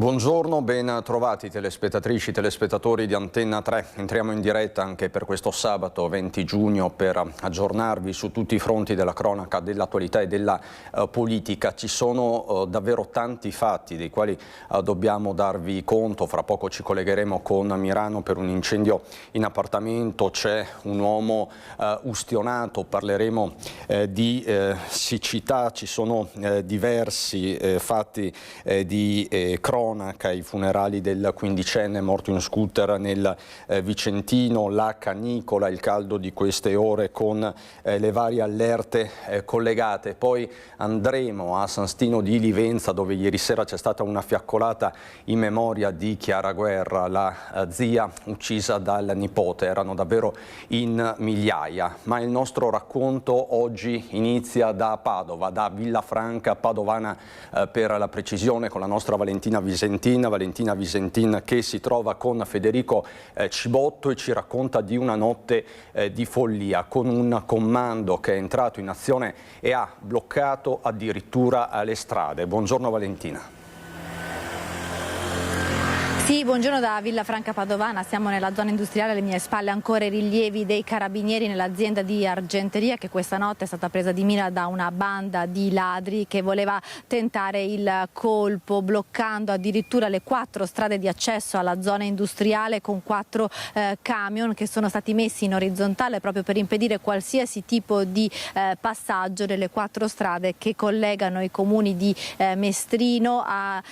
Buongiorno, ben trovati telespettatrici, telespettatori di Antenna 3. Entriamo in diretta anche per questo sabato 20 giugno per aggiornarvi su tutti i fronti della cronaca, dell'attualità e della politica. Ci sono davvero tanti fatti dei quali dobbiamo darvi conto. Fra poco ci collegheremo con Mirano per un incendio in appartamento, c'è un uomo ustionato, parleremo di siccità, ci sono diversi fatti di cronaca, i funerali del quindicenne morto in scooter nel Vicentino, la canicola, il caldo di queste ore con le varie allerte collegate. Poi andremo a San Stino di Livenza, dove ieri sera c'è stata una fiaccolata in memoria di Chiara Guerra, la zia uccisa dal nipote. Erano davvero in migliaia, ma il nostro racconto oggi inizia da Padova, da Villafranca Padovana per la precisione, con la nostra Valentina Visentin che si trova con Federico Cibotto e ci racconta di una notte di follia, con un comando che è entrato in azione e ha bloccato addirittura le strade. Buongiorno Valentina. Sì, buongiorno da Villafranca Padovana, siamo nella zona industriale, alle mie spalle ancora i rilievi dei carabinieri nell'azienda di argenteria che questa notte è stata presa di mira da una banda di ladri che voleva tentare il colpo, bloccando addirittura le 4 strade di accesso alla zona industriale con 4 camion che sono stati messi in orizzontale proprio per impedire qualsiasi tipo di passaggio delle 4 strade che collegano i comuni di Mestrino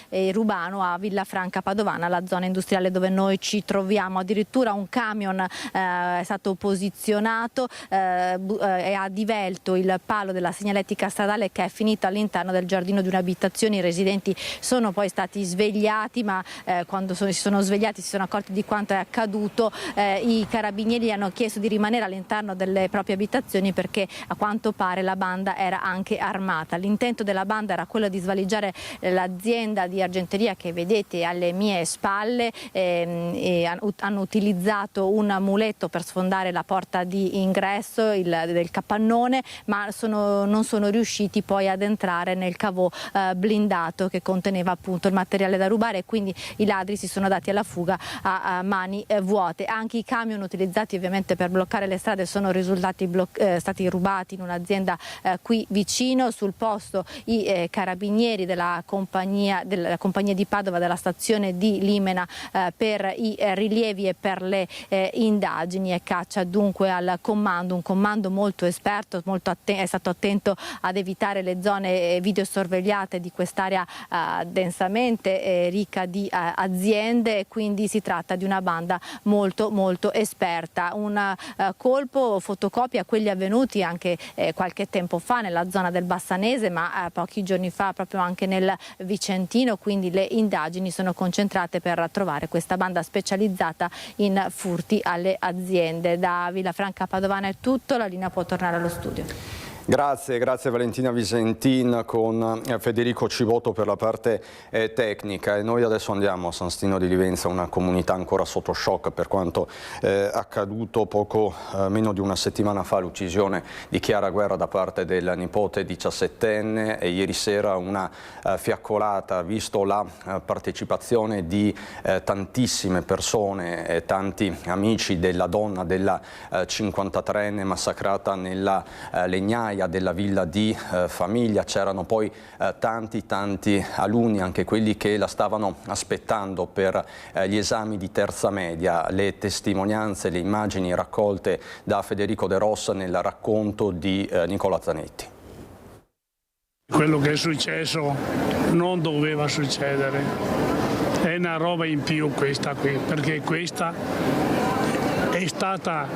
e Rubano a Villafranca Padovana, la zona industriale dove noi ci troviamo. Addirittura un camion è stato posizionato e ha divelto il palo della segnaletica stradale che è finito all'interno del giardino di un'abitazione. I residenti sono poi stati svegliati, ma quando si sono svegliati si sono accorti di quanto è accaduto. I carabinieri hanno chiesto di rimanere all'interno delle proprie abitazioni perché a quanto pare la banda era anche armata. L'intento della banda era quello di svaligiare l'azienda di argenteria che vedete alle mie spalle. Hanno utilizzato un muletto per sfondare la porta di ingresso del capannone, ma non sono riusciti poi ad entrare nel cavò blindato che conteneva appunto il materiale da rubare, e quindi i ladri si sono dati alla fuga a mani vuote. Anche i camion utilizzati ovviamente per bloccare le strade sono risultati stati rubati in un'azienda qui vicino. Sul posto i carabinieri della compagnia di Padova, della stazione di Limena, per i rilievi e per le indagini, e caccia dunque al comando, un comando molto esperto, è stato attento ad evitare le zone videosorvegliate di quest'area densamente ricca di aziende, e quindi si tratta di una banda molto molto esperta. Un colpo fotocopia quelli avvenuti anche qualche tempo fa nella zona del Bassanese, ma pochi giorni fa proprio anche nel Vicentino, quindi le indagini sono concentrate per trovare questa banda specializzata in furti alle aziende. Da Villafranca Padovana è tutto, la linea può tornare allo studio. Grazie Valentina Visentin con Federico Cibotto per la parte tecnica, e noi adesso andiamo a San Stino di Livenza, una comunità ancora sotto shock per quanto accaduto poco meno di una settimana fa, l'uccisione di Chiara Guerra da parte del nipote 17enne, e ieri sera una fiaccolata, visto la partecipazione di tantissime persone, tanti amici della donna, della 53enne massacrata nella legnaia della villa di famiglia. C'erano poi tanti alunni, anche quelli che la stavano aspettando per gli esami di terza media. Le testimonianze, le immagini raccolte da Federico De Rossa nel racconto di Nicola Zanetti. Quello che è successo non doveva succedere, è una roba in più questa qui, perché questa è stata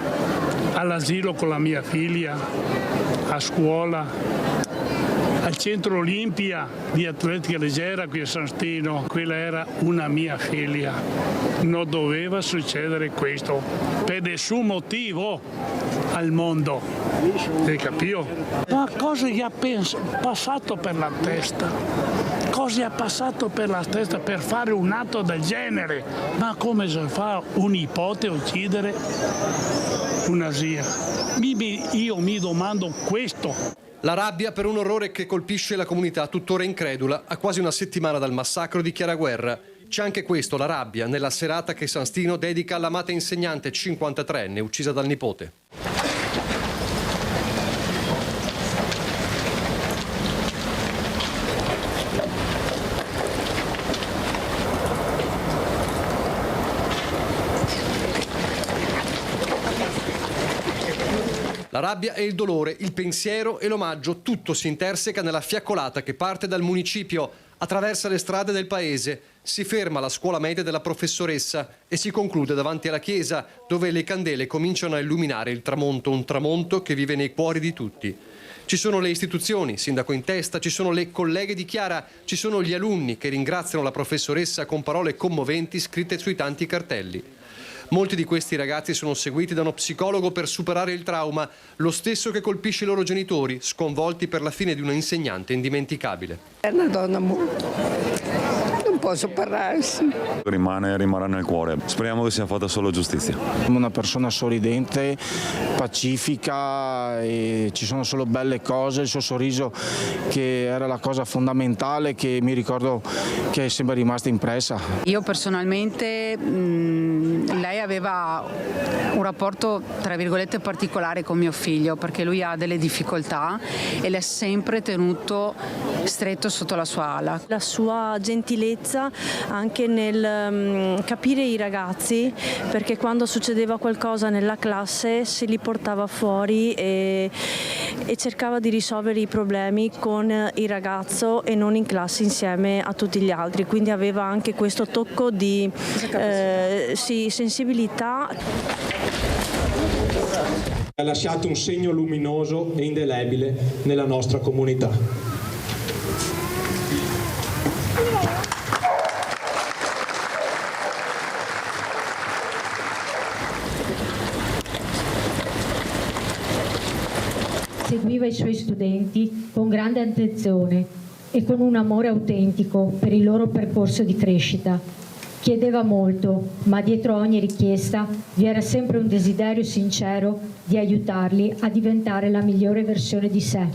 all'asilo con la mia figlia, a scuola, al centro Olimpia di atletica leggera qui a San Stino. Quella era una mia figlia, non doveva succedere questo per nessun motivo al mondo, hai capito? Ma cosa gli ha passato per la testa? Cosa gli ha passato per la testa per fare un atto del genere? Ma come si fa un nipote a uccidere una zia? Io mi domando questo. La rabbia per un orrore che colpisce la comunità tuttora incredula a quasi una settimana dal massacro di Chiara Guerra. C'è anche questo, la rabbia, nella serata che San Stino dedica all'amata insegnante 53enne uccisa dal nipote. La rabbia e il dolore, il pensiero e l'omaggio, tutto si interseca nella fiaccolata che parte dal municipio, attraversa le strade del paese, si ferma alla scuola media della professoressa e si conclude davanti alla chiesa, dove le candele cominciano a illuminare il tramonto, un tramonto che vive nei cuori di tutti. Ci sono le istituzioni, sindaco in testa, ci sono le colleghe di Chiara, ci sono gli alunni che ringraziano la professoressa con parole commoventi scritte sui tanti cartelli. Molti di questi ragazzi sono seguiti da uno psicologo per superare il trauma, lo stesso che colpisce i loro genitori, sconvolti per la fine di una insegnante indimenticabile. È una donna non posso parlarsi. Rimarrà nel cuore. Speriamo che sia fatta solo giustizia. Una persona sorridente, pacifica, e ci sono solo belle cose, il suo sorriso che era la cosa fondamentale che mi ricordo che è sempre rimasta impressa. Io personalmente, lei aveva un rapporto tra virgolette particolare con mio figlio, perché lui ha delle difficoltà e l'ha sempre tenuto stretto sotto la sua ala. La sua gentilezza anche nel capire i ragazzi, perché quando succedeva qualcosa nella classe se li portava fuori e cercava di risolvere i problemi con il ragazzo e non in classe insieme a tutti gli altri, quindi aveva anche questo tocco di sensibilità. Ha lasciato un segno luminoso e indelebile nella nostra comunità. Seguiva i suoi studenti con grande attenzione e con un amore autentico per il loro percorso di crescita. Chiedeva molto, ma dietro ogni richiesta vi era sempre un desiderio sincero di aiutarli a diventare la migliore versione di sé.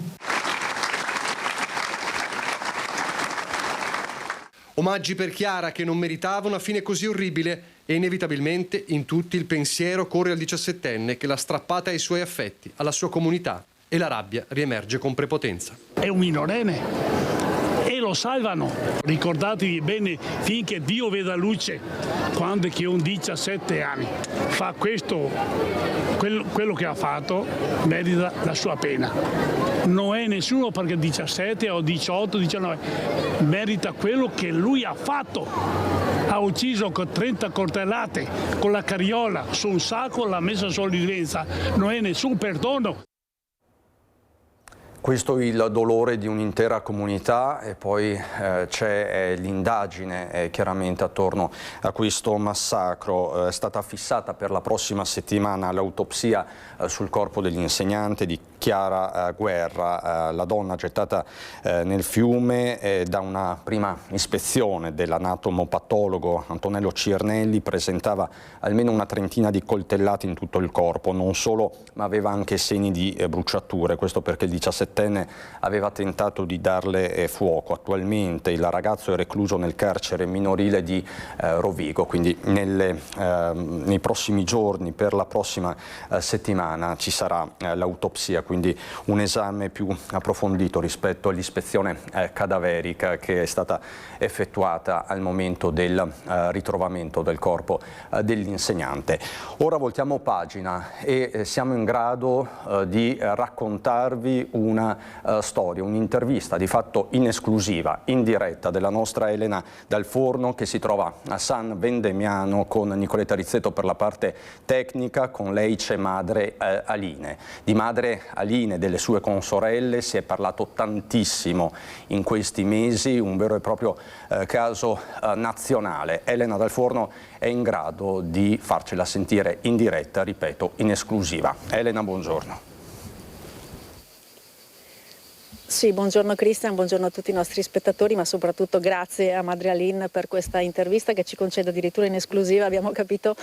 Omaggi per Chiara, che non meritava una fine così orribile, e inevitabilmente in tutti il pensiero corre al 17enne che l'ha strappata ai suoi affetti, alla sua comunità, e la rabbia riemerge con prepotenza. È un minorenne e lo salvano. Ricordatevi bene, finché Dio veda luce, quando che un 17 anni fa questo, quello che ha fatto, merita la sua pena. Non è nessuno perché 17 o 18, 19, merita quello che lui ha fatto. Ha ucciso con 30 coltellate, con la carriola, su un sacco l'ha messa sull'evidenza. Non è nessun perdono. Questo è il dolore di un'intera comunità e poi c'è l'indagine chiaramente attorno a questo massacro. È stata fissata per la prossima settimana l'autopsia sul corpo dell'insegnante di Chiara Guerra, la donna gettata nel fiume. Da una prima ispezione dell'anatomopatologo Antonello Cirnelli presentava almeno una trentina di coltellate in tutto il corpo, non solo, ma aveva anche segni di bruciature, questo perché il 17enne aveva tentato di darle fuoco. Attualmente il ragazzo è recluso nel carcere minorile di Rovigo, quindi nei prossimi giorni, per la prossima settimana, ci sarà l'autopsia, quindi un esame più approfondito rispetto all'ispezione cadaverica che è stata effettuata al momento del ritrovamento del corpo dell'insegnante. Ora voltiamo pagina e siamo in grado di raccontarvi una storia, un'intervista di fatto in esclusiva, in diretta, della nostra Elena Dal Forno, che si trova a San Vendemiano con Nicoletta Rizzetto per la parte tecnica. Con lei c'è madre Aline. Di madre Aline, delle sue consorelle, si è parlato tantissimo in questi mesi, un vero e proprio caso nazionale. Elena Dal Forno è in grado di farcela sentire in diretta, ripeto, in esclusiva. Elena, buongiorno. Sì, buongiorno Cristian, buongiorno a tutti i nostri spettatori, ma soprattutto grazie a Madre Aline per questa intervista che ci concede addirittura in esclusiva, abbiamo capito,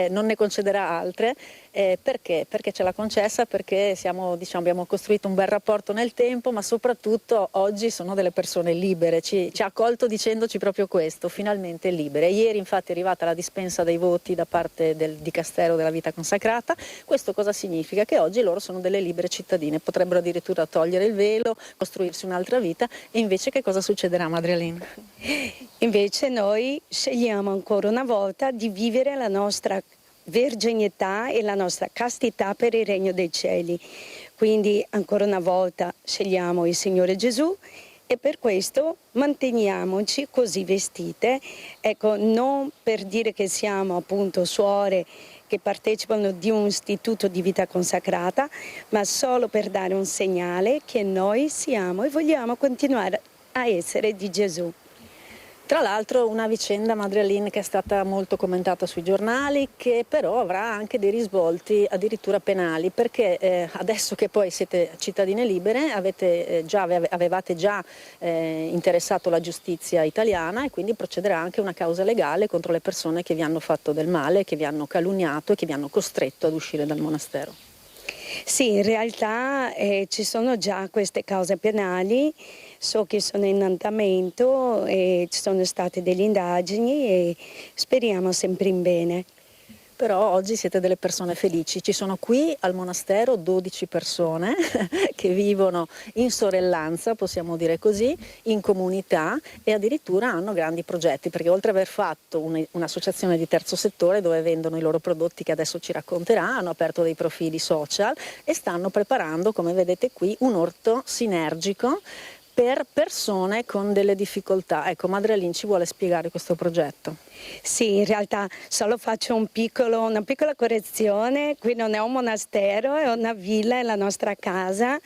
non ne concederà altre. Perché? Perché ce l'ha concessa, perché abbiamo costruito un bel rapporto nel tempo, ma soprattutto oggi sono delle persone libere, ci ha accolto dicendoci proprio questo, finalmente libere. Ieri infatti è arrivata la dispensa dei voti da parte del Dicastero della Vita Consacrata. Questo cosa significa? Che oggi loro sono delle libere cittadine, potrebbero addirittura togliere il velo, costruirsi un'altra vita, e invece che cosa succederà, Madre Aline? Invece noi scegliamo ancora una volta di vivere la nostra verginità e la nostra castità per il regno dei cieli. Quindi ancora una volta scegliamo il Signore Gesù e per questo manteniamoci così vestite, ecco, non per dire che siamo appunto suore che partecipano di un istituto di vita consacrata, ma solo per dare un segnale che noi siamo e vogliamo continuare a essere di Gesù. Tra l'altro una vicenda, Madre Aline, che è stata molto commentata sui giornali, che però avrà anche dei risvolti addirittura penali, perché adesso che poi siete cittadine libere avevate già interessato la giustizia italiana, e quindi procederà anche una causa legale contro le persone che vi hanno fatto del male, che vi hanno calunniato e che vi hanno costretto ad uscire dal monastero. Sì, in realtà ci sono già queste cause penali. So che sono in andamento e ci sono state delle indagini e speriamo sempre in bene. Però oggi siete delle persone felici, ci sono qui al monastero 12 persone che vivono in sorellanza, possiamo dire così, in comunità, e addirittura hanno grandi progetti, perché oltre ad aver fatto un'associazione di terzo settore dove vendono i loro prodotti che adesso ci racconterà, hanno aperto dei profili social e stanno preparando, come vedete qui, un orto sinergico per persone con delle difficoltà. Ecco, Madre Aline ci vuole spiegare questo progetto. Sì, in realtà solo faccio una piccola correzione. Qui non è un monastero, è una villa, è la nostra casa,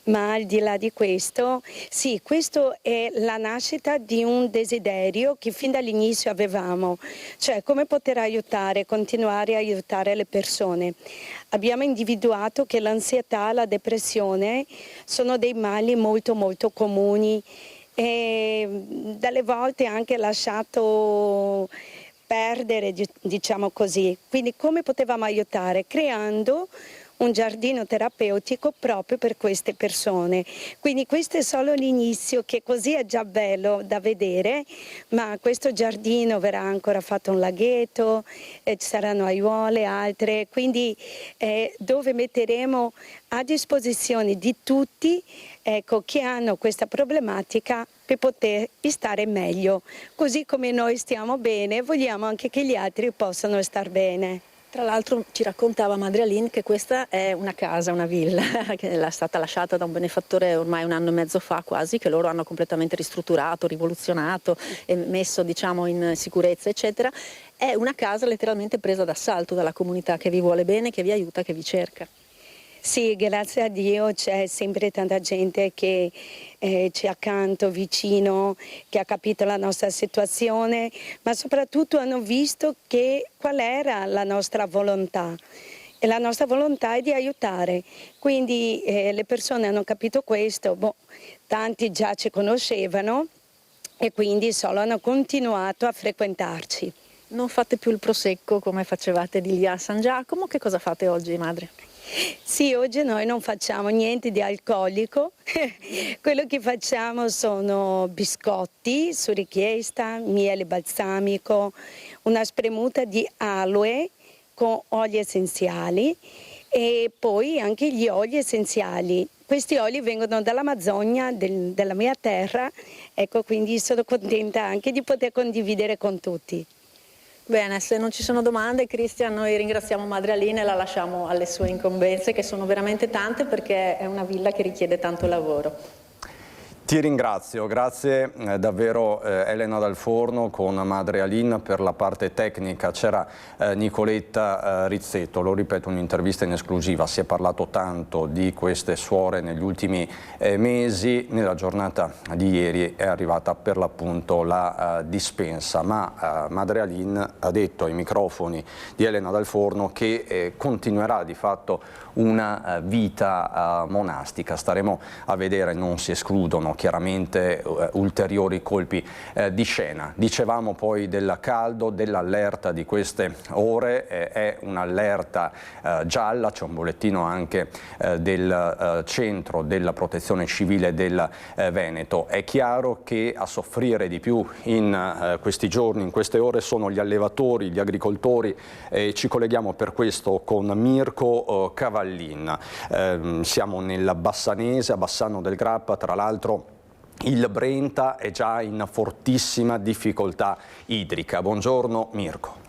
ma al di là di questo, sì, questo è la nascita di un desiderio che fin dall'inizio avevamo, cioè come poter aiutare, continuare a aiutare le persone. Abbiamo individuato che l'ansietà, la depressione sono dei mali molto molto comuni e dalle volte anche lasciato perdere, diciamo così. Quindi come potevamo aiutare? Creando un giardino terapeutico proprio per queste persone. Quindi questo è solo l'inizio, che così è già bello da vedere, ma questo giardino verrà ancora fatto un laghetto, ci saranno aiuole, altre, quindi dove metteremo a disposizione di tutti, ecco, che hanno questa problematica per poter stare meglio. Così come noi stiamo bene, vogliamo anche che gli altri possano star bene. Tra l'altro ci raccontava Madre Aline che questa è una casa, una villa, che è stata lasciata da un benefattore ormai 1 anno e mezzo fa quasi, che loro hanno completamente ristrutturato, rivoluzionato e messo, diciamo, in sicurezza, eccetera. È una casa letteralmente presa d'assalto dalla comunità che vi vuole bene, che vi aiuta, che vi cerca. Sì, grazie a Dio c'è sempre tanta gente che ci è accanto, vicino, che ha capito la nostra situazione, ma soprattutto hanno visto qual era la nostra volontà. E la nostra volontà è di aiutare, quindi le persone hanno capito questo, tanti già ci conoscevano e quindi solo hanno continuato a frequentarci. Non fate più il prosecco come facevate di lì a San Giacomo, che cosa fate oggi, Madre? Sì, oggi noi non facciamo niente di alcolico, quello che facciamo sono biscotti su richiesta, miele balsamico, una spremuta di aloe con oli essenziali e poi anche gli oli essenziali. Questi oli vengono dall'Amazzonia, della mia terra, ecco, quindi sono contenta anche di poter condividere con tutti. Bene, se non ci sono domande, Cristian, noi ringraziamo Madre Aline e la lasciamo alle sue incombenze, che sono veramente tante, perché è una villa che richiede tanto lavoro. Ti ringrazio, grazie davvero Elena Dal Forno con Madre Aline per la parte tecnica. C'era Nicoletta Rizzetto, lo ripeto, un'intervista in esclusiva, si è parlato tanto di queste suore negli ultimi mesi, nella giornata di ieri è arrivata per l'appunto la dispensa, ma Madre Aline ha detto ai microfoni di Elena Dal Forno che continuerà di fatto una vita monastica. Staremo a vedere, non si escludono chiaramente ulteriori colpi di scena. Dicevamo poi del caldo, dell'allerta di queste ore, è un'allerta gialla, c'è un bollettino anche del centro della protezione civile del Veneto. È chiaro che a soffrire di più in questi giorni, in queste ore, sono gli allevatori, gli agricoltori. Ci colleghiamo per questo con Mirko Cavallin. Siamo nel Bassanese, a Bassano del Grappa, tra l'altro il Brenta è già in fortissima difficoltà idrica. Buongiorno Mirko.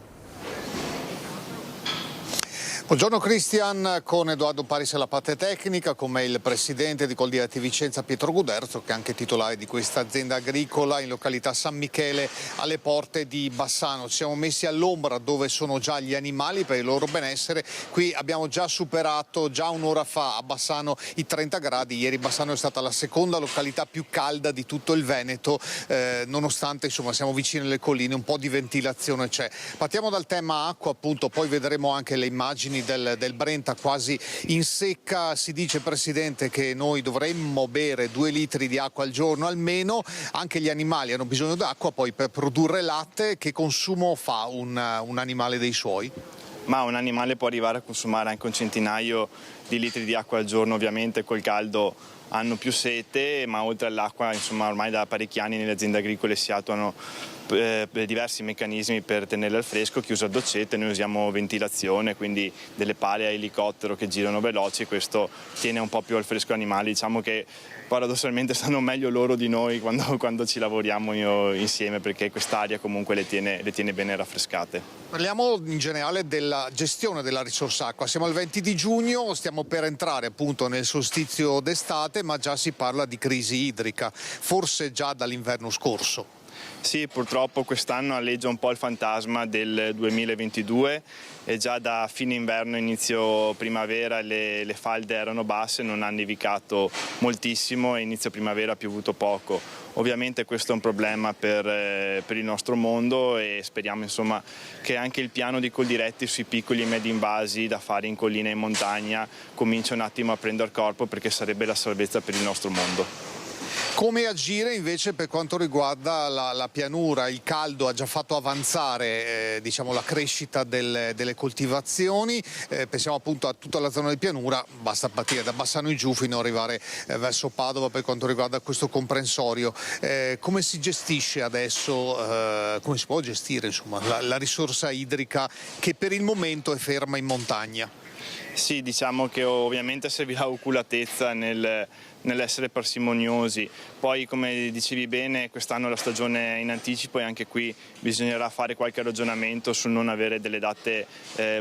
Buongiorno Cristian, con Edoardo Paris alla parte tecnica, con me il presidente di Coldiretti Vicenza Pietro Guderzo, che è anche titolare di questa azienda agricola in località San Michele alle porte di Bassano. Ci siamo messi all'ombra dove sono già gli animali per il loro benessere. Qui abbiamo già superato già un'ora fa a Bassano i 30 gradi. Ieri Bassano è stata la seconda località più calda di tutto il Veneto, nonostante insomma siamo vicini alle colline, un po' di ventilazione c'è. Partiamo dal tema acqua, appunto, poi vedremo anche le immagini del Brenta quasi in secca. Si dice, Presidente, che noi dovremmo bere 2 litri di acqua al giorno almeno. Anche gli animali hanno bisogno d'acqua, poi per produrre latte. Che consumo fa un animale dei suoi? Ma un animale può arrivare a consumare anche un centinaio di litri di acqua al giorno. Ovviamente col caldo hanno più sete, ma oltre all'acqua, insomma, ormai da parecchi anni nelle aziende agricole si attuano diversi meccanismi per tenerle al fresco. Chi usa doccette, noi usiamo ventilazione, quindi delle pale a elicottero che girano veloci, questo tiene un po' più al fresco gli animali. Diciamo che paradossalmente stanno meglio loro di noi quando ci lavoriamo insieme, perché quest'aria comunque le tiene bene raffrescate. Parliamo in generale della gestione della risorsa acqua. Siamo al 20 di giugno, stiamo per entrare appunto nel solstizio d'estate, ma già si parla di crisi idrica, forse già dall'inverno scorso. Sì, purtroppo quest'anno alleggia un po' il fantasma del 2022 e già da fine inverno, inizio primavera le falde erano basse, non ha nevicato moltissimo e inizio primavera ha piovuto poco. Ovviamente questo è un problema per il nostro mondo e speriamo insomma che anche il piano di Coldiretti sui piccoli e medi invasi da fare in collina e in montagna cominci un attimo a prendere corpo, perché sarebbe la salvezza per il nostro mondo. Come agire invece per quanto riguarda la pianura? Il caldo ha già fatto avanzare diciamo, la crescita delle coltivazioni, pensiamo appunto a tutta la zona di pianura, basta partire da Bassano in giù fino ad arrivare verso Padova per quanto riguarda questo comprensorio. Come si gestisce adesso, come si può gestire insomma, la risorsa idrica che per il momento è ferma in montagna? Sì, diciamo che ovviamente servirà oculatezza nell'essere parsimoniosi. Poi, come dicevi bene, quest'anno la stagione è in anticipo e anche qui bisognerà fare qualche ragionamento sul non avere delle date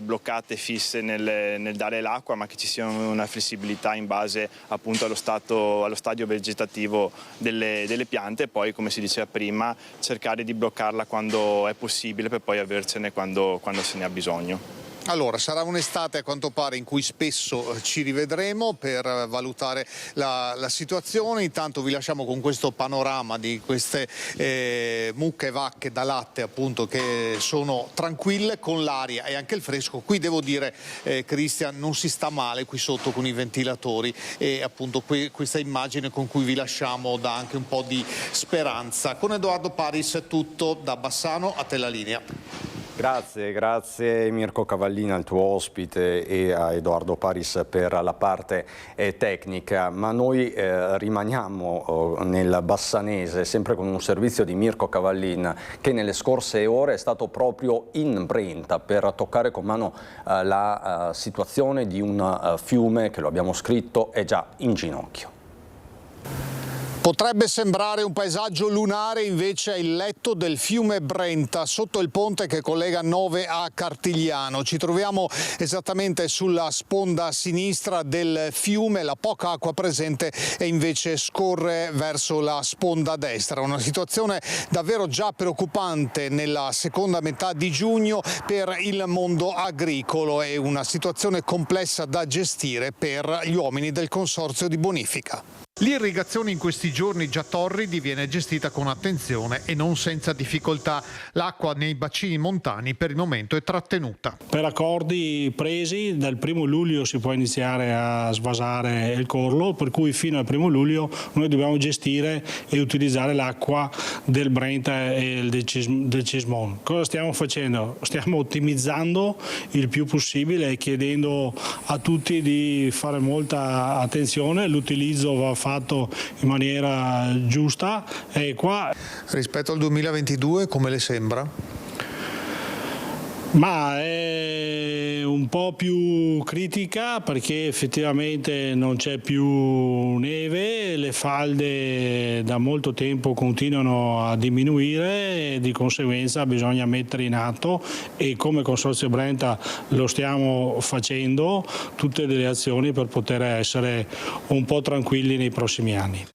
bloccate fisse nel dare l'acqua, ma che ci sia una flessibilità in base appunto allo stadio vegetativo delle piante, e poi, come si diceva prima, cercare di bloccarla quando è possibile per poi avercene quando se ne ha bisogno. Allora, sarà un'estate a quanto pare in cui spesso ci rivedremo per valutare la situazione. Intanto vi lasciamo con questo panorama di queste mucche e vacche da latte appunto che sono tranquille con l'aria e anche il fresco. Qui devo dire, Cristian, non si sta male qui sotto con i ventilatori e appunto questa immagine con cui vi lasciamo dà anche un po' di speranza. Con Edoardo Paris è tutto, da Bassano a te la linea. Grazie Mirko Cavallin, al tuo ospite, e a Edoardo Paris per la parte tecnica. Ma noi rimaniamo nel Bassanese, sempre con un servizio di Mirko Cavallin, che nelle scorse ore è stato proprio in Brenta per toccare con mano la situazione di un fiume che, lo abbiamo scritto, è già in ginocchio. Potrebbe sembrare un paesaggio lunare, invece è il letto del fiume Brenta, sotto il ponte che collega Nove a Cartigliano. Ci troviamo esattamente sulla sponda sinistra del fiume, la poca acqua presente e invece scorre verso la sponda destra. Una situazione davvero già preoccupante nella seconda metà di giugno per il mondo agricolo e una situazione complessa da gestire per gli uomini del consorzio di bonifica. L'irrigazione in questi giorni già torridi viene gestita con attenzione e non senza difficoltà. L'acqua nei bacini montani per il momento è trattenuta. Per accordi presi dal 1 luglio si può iniziare a svasare il Corlo, per cui fino al 1 luglio noi dobbiamo gestire e utilizzare l'acqua del Brenta e del Cismon. Cosa stiamo facendo? Stiamo ottimizzando il più possibile e chiedendo a tutti di fare molta attenzione. L'utilizzo va fatto in maniera giusta e qua. Rispetto al 2022 come le sembra? Ma è un po' più critica perché effettivamente non c'è più neve, le falde da molto tempo continuano a diminuire e di conseguenza bisogna mettere in atto, e come Consorzio Brenta lo stiamo facendo, tutte delle azioni per poter essere un po' tranquilli nei prossimi anni.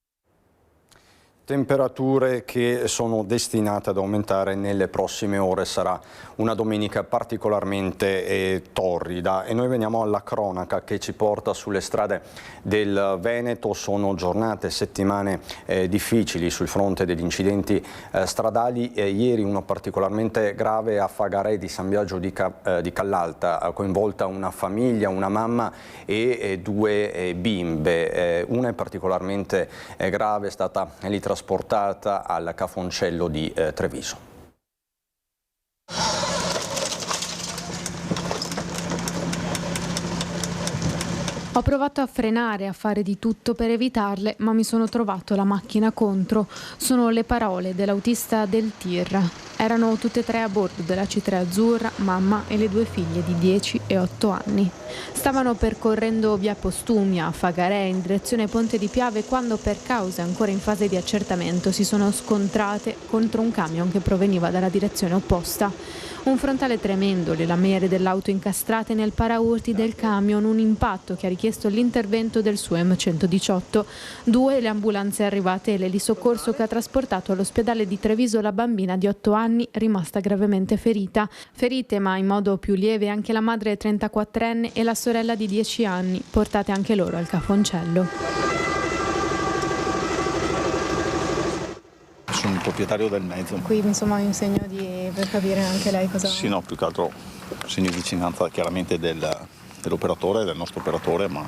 Temperature che sono destinate ad aumentare nelle prossime ore. Sarà una domenica particolarmente torrida e noi veniamo alla cronaca che ci porta sulle strade del Veneto. Sono giornate, settimane difficili sul fronte degli incidenti stradali. Ieri uno particolarmente grave a Fagarè di San Biagio di Callalta, ha coinvolta una famiglia, una mamma e due bimbe. Una è particolarmente grave, è stata lì trasportata al Cafoncello di Treviso. Ho provato a frenare, a fare di tutto per evitarle, ma mi sono trovato la macchina contro. Sono le parole dell'autista del TIR. Erano tutte e tre a bordo della C3 azzurra, mamma e le due figlie di 10 e 8 anni. Stavano percorrendo via Postumia a Fagarè in direzione Ponte di Piave quando, per cause ancora in fase di accertamento, si sono scontrate contro un camion che proveniva dalla direzione opposta. Un frontale tremendo, le lamiere dell'auto incastrate nel paraurti del camion, un impatto che ha richiesto l'intervento del SUEM 118. 2 le ambulanze arrivate e l'elisoccorso che ha trasportato all'ospedale di Treviso la bambina di 8 anni rimasta gravemente ferita. Ferite ma in modo più lieve anche la madre 34enne e la sorella di 10 anni, portate anche loro al Cafoncello. Sono il proprietario del mezzo. Qui insomma è un segno per capire anche lei cosa... Sì, no, più che altro segno di vicinanza chiaramente dell'operatore, del nostro operatore, ma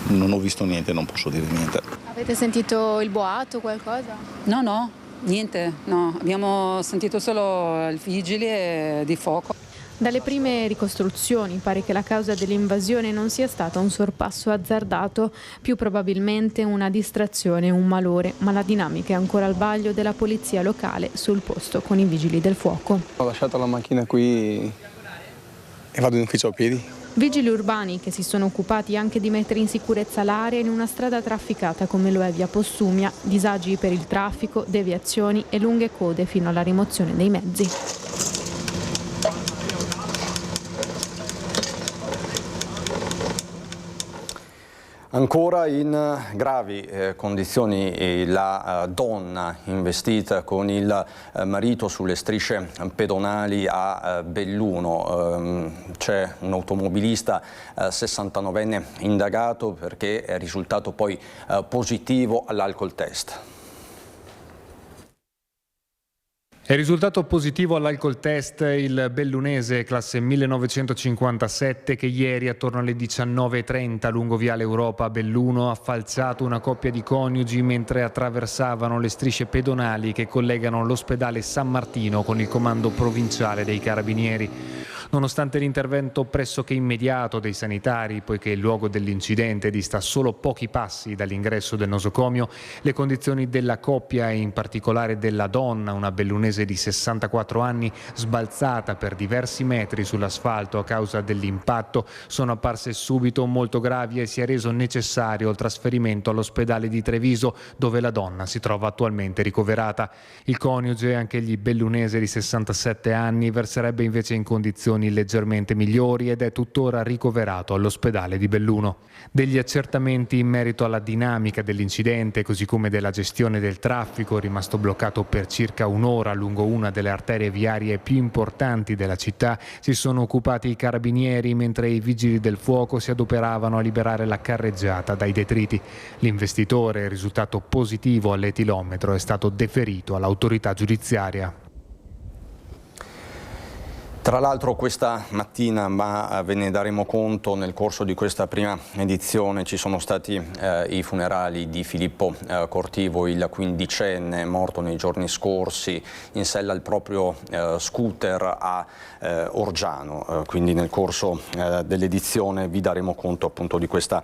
non ho visto niente, non posso dire niente. Avete sentito il boato, qualcosa? No, niente, no. Abbiamo sentito solo i vigili di fuoco. Dalle prime ricostruzioni pare che la causa dell'invasione non sia stata un sorpasso azzardato, più probabilmente una distrazione e un malore, ma la dinamica è ancora al vaglio della polizia locale sul posto con i vigili del fuoco. Ho lasciato la macchina qui e vado in ufficio a piedi. Vigili urbani che si sono occupati anche di mettere in sicurezza l'area in una strada trafficata come lo è via Postumia, disagi per il traffico, deviazioni e lunghe code fino alla rimozione dei mezzi. Ancora in gravi condizioni la donna investita con il marito sulle strisce pedonali a Belluno. C'è un automobilista 69enne indagato perché è risultato poi positivo all'alcol test. È risultato positivo all'alcol test il bellunese classe 1957 che ieri attorno alle 19:30 lungo Viale Europa a Belluno ha falciato una coppia di coniugi mentre attraversavano le strisce pedonali che collegano l'ospedale San Martino con il comando provinciale dei Carabinieri. Nonostante l'intervento pressoché immediato dei sanitari, poiché il luogo dell'incidente dista solo pochi passi dall'ingresso del nosocomio, le condizioni della coppia e in particolare della donna, una bellunese di 64 anni, sbalzata per diversi metri sull'asfalto a causa dell'impatto, sono apparse subito molto gravi e si è reso necessario il trasferimento all'ospedale di Treviso, dove la donna si trova attualmente ricoverata. Il coniuge, anch'egli bellunese di 67 anni, verserebbe invece in condizioni condizioni leggermente migliori ed è tuttora ricoverato all'ospedale di Belluno. Degli accertamenti in merito alla dinamica dell'incidente, così come della gestione del traffico, rimasto bloccato per circa un'ora lungo una delle arterie viarie più importanti della città, si sono occupati i carabinieri mentre i vigili del fuoco si adoperavano a liberare la carreggiata dai detriti. L'investitore, risultato positivo all'etilometro, è stato deferito all'autorità giudiziaria. Tra l'altro questa mattina, ma ve ne daremo conto nel corso di questa prima edizione, ci sono stati i funerali di Filippo Cortivo, il quindicenne morto nei giorni scorsi in sella al proprio scooter a Orgiano. Quindi nel corso dell'edizione vi daremo conto appunto di questa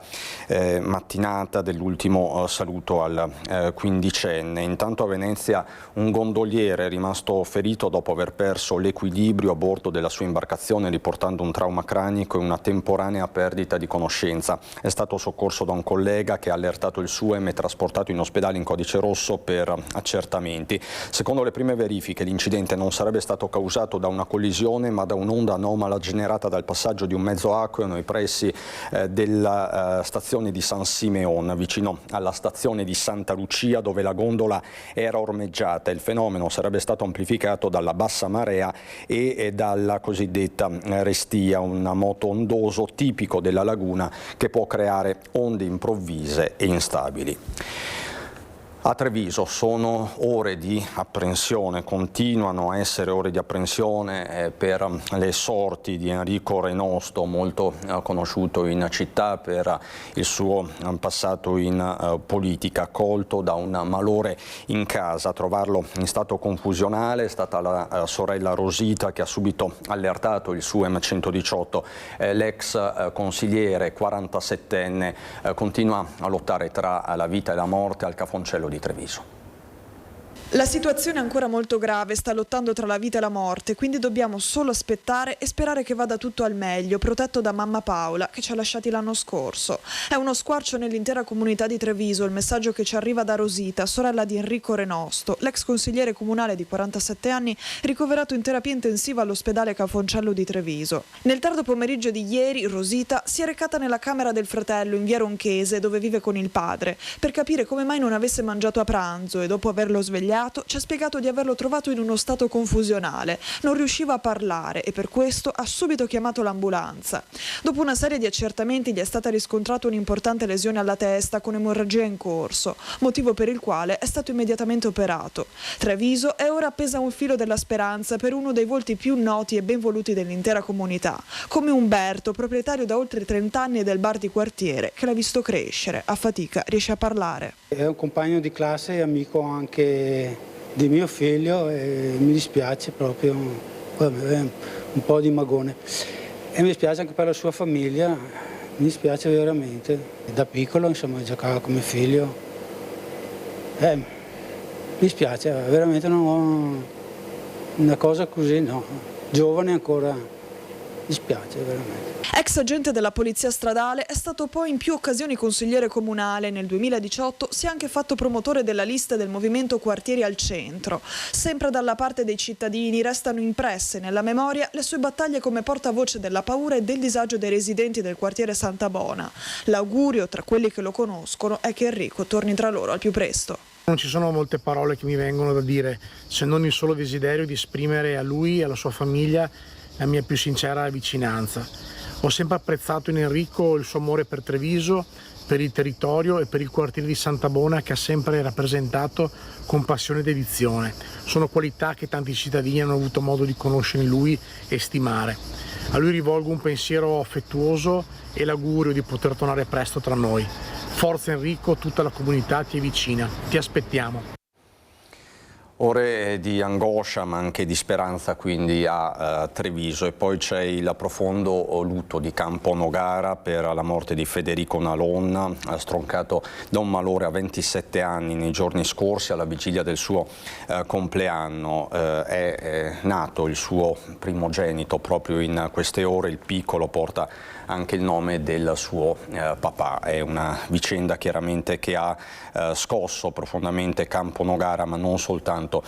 mattinata, dell'ultimo saluto al quindicenne. Intanto a Venezia un gondoliere è rimasto ferito dopo aver perso l'equilibrio a bordo della sua imbarcazione, riportando un trauma cranico e una temporanea perdita di conoscenza. È stato soccorso da un collega che ha allertato il SUEM e trasportato in ospedale in codice rosso per accertamenti. Secondo le prime verifiche l'incidente non sarebbe stato causato da una collisione ma da un'onda anomala generata dal passaggio di un mezzo acqueo nei pressi della stazione di San Simeon, vicino alla stazione di Santa Lucia, dove la gondola era ormeggiata. Il fenomeno sarebbe stato amplificato dalla bassa marea e dalla cosiddetta restia, un moto ondoso tipico della laguna che può creare onde improvvise e instabili. A Treviso sono ore di apprensione, continuano a essere ore di apprensione per le sorti di Enrico Renosto, molto conosciuto in città per il suo passato in politica, colto da un malore in casa. A trovarlo in stato confusionale è stata la sorella Rosita, che ha subito allertato il SUEM 118. L'ex consigliere 47enne continua a lottare tra la vita e la morte al Cafoncello di Treviso. La situazione è ancora molto grave, sta lottando tra la vita e la morte, quindi dobbiamo solo aspettare e sperare che vada tutto al meglio, protetto da mamma Paola, che ci ha lasciati l'anno scorso. È uno squarcio nell'intera comunità di Treviso il messaggio che ci arriva da Rosita, sorella di Enrico Renosto, l'ex consigliere comunale di 47 anni, ricoverato in terapia intensiva all'ospedale Cafoncello di Treviso. Nel tardo pomeriggio di ieri, Rosita si è recata nella camera del fratello in via Ronchese, dove vive con il padre, per capire come mai non avesse mangiato a pranzo e dopo averlo svegliato ci ha spiegato di averlo trovato in uno stato confusionale, non riusciva a parlare e per questo ha subito chiamato l'ambulanza. Dopo una serie di accertamenti gli è stata riscontrata un'importante lesione alla testa con emorragia in corso, motivo per il quale è stato immediatamente operato. Treviso è ora appesa a un filo della speranza per uno dei volti più noti e ben voluti dell'intera comunità, come Umberto, proprietario da oltre 30 anni del bar di quartiere, che l'ha visto crescere, a fatica riesce a parlare. È un compagno di classe e amico anche di mio figlio e mi dispiace proprio, un po' di magone, e mi dispiace anche per la sua famiglia, mi dispiace veramente. Da piccolo insomma giocava come figlio, mi dispiace, veramente non ho una cosa così, no, giovane ancora, mi dispiace veramente. Ex agente della polizia stradale, è stato poi in più occasioni consigliere comunale. Nel 2018 si è anche fatto promotore della lista del movimento Quartieri al Centro. Sempre dalla parte dei cittadini restano impresse nella memoria le sue battaglie come portavoce della paura e del disagio dei residenti del quartiere Santa Bona. L'augurio tra quelli che lo conoscono è che Enrico torni tra loro al più presto. Non ci sono molte parole che mi vengono da dire, se non il solo desiderio di esprimere a lui e alla sua famiglia la mia più sincera vicinanza. Ho sempre apprezzato in Enrico il suo amore per Treviso, per il territorio e per il quartiere di Santa Bona, che ha sempre rappresentato con passione e dedizione. Sono qualità che tanti cittadini hanno avuto modo di conoscere in lui e stimare. A lui rivolgo un pensiero affettuoso e l'augurio di poter tornare presto tra noi. Forza Enrico, tutta la comunità ti è vicina, ti aspettiamo. Ore di angoscia ma anche di speranza quindi a Treviso, e poi c'è il profondo lutto di Campo Nogara per la morte di Federico Nalon, stroncato da un malore a 27 anni nei giorni scorsi alla vigilia del suo compleanno. È nato il suo primogenito proprio in queste ore, il piccolo porta anche il nome del suo papà. È una vicenda chiaramente che ha scosso profondamente Campo Nogara, ma non soltanto soltanto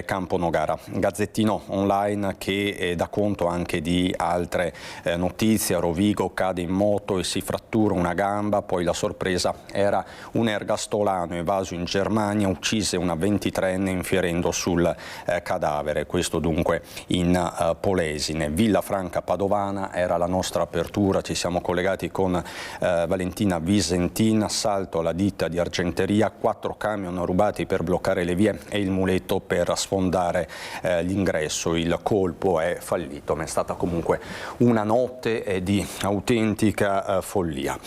Camponogara. Gazzettino online che dà conto anche di altre notizie. A Rovigo cade in moto e si frattura una gamba, poi la sorpresa era un ergastolano evaso in Germania, uccise una 23enne infierendo sul cadavere, questo dunque in Polesine. Villafranca Padovana era la nostra apertura, ci siamo collegati con Valentina Visentin. Assalto alla ditta di argenteria, 4 camion rubati per bloccare le vie e il muletto per sfondare l'ingresso. Il colpo è fallito, ma è stata comunque una notte di autentica follia.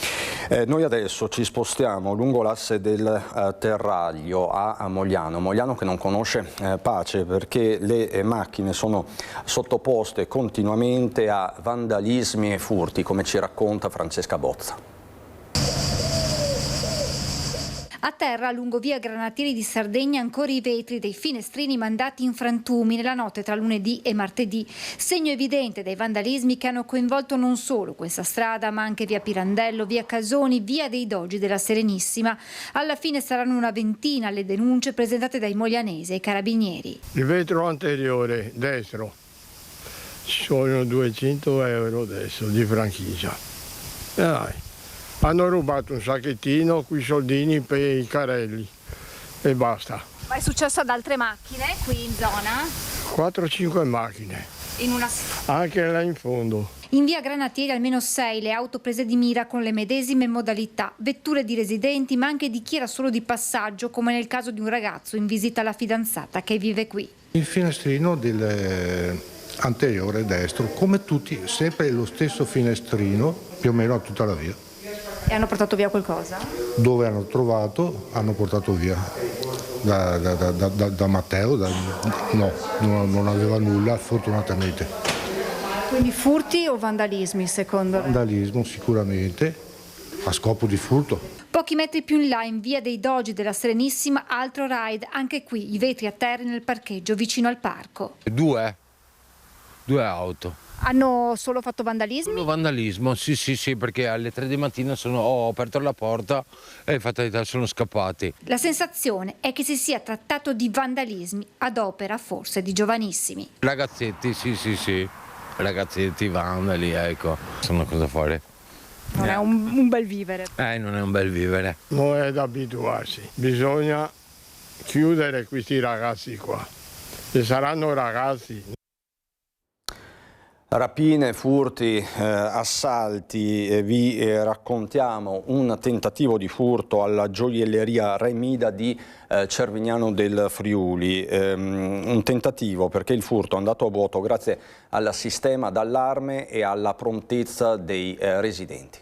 Noi adesso ci spostiamo lungo l'asse del Terraglio a Mogliano. Mogliano che non conosce pace perché le macchine sono sottoposte continuamente a vandalismi e furti, come ci racconta Francesca Bozza. A terra, lungo via Granatieri di Sardegna, ancora i vetri dei finestrini mandati in frantumi nella notte tra lunedì e martedì. Segno evidente dei vandalismi che hanno coinvolto non solo questa strada, ma anche via Pirandello, via Casoni, via dei Dogi della Serenissima. Alla fine saranno una ventina le denunce presentate dai moglianesi ai carabinieri. Il vetro anteriore, destro, sono 200 euro adesso di franchigia. Dai. Hanno rubato un sacchettino con i soldini per i carelli e basta. Ma è successo ad altre macchine qui in zona? 4-5 macchine, anche là in fondo. In via Granatieri almeno 6 le auto prese di mira con le medesime modalità, vetture di residenti ma anche di chi era solo di passaggio, come nel caso di un ragazzo in visita alla fidanzata che vive qui. Il finestrino del anteriore destro, come tutti, sempre lo stesso finestrino, più o meno a tutta la via. E hanno portato via qualcosa? Dove hanno trovato, hanno portato via. Da Matteo, no, non aveva nulla, fortunatamente. Quindi furti o vandalismi secondo lei? Vandalismo sicuramente, a scopo di furto. Pochi metri più in là, in via dei Dogi della Serenissima, altro raid, anche qui i vetri a terra nel parcheggio vicino al parco. Due auto. Hanno solo fatto vandalismi? Solo vandalismo, sì, perché alle 3 di mattina ho aperto la porta e fatalità sono scappati. La sensazione è che si sia trattato di vandalismi ad opera forse di giovanissimi. Ragazzetti, sì, ragazzetti, vandali, ecco, sanno cosa fare. Non è un bel vivere. Non è un bel vivere. Non è da abituarsi, bisogna chiudere questi ragazzi qua, e saranno ragazzi. Rapine, furti, assalti, vi raccontiamo un tentativo di furto alla gioielleria Remida di Cervignano del Friuli, un tentativo perché il furto è andato a vuoto grazie al sistema d'allarme e alla prontezza dei residenti.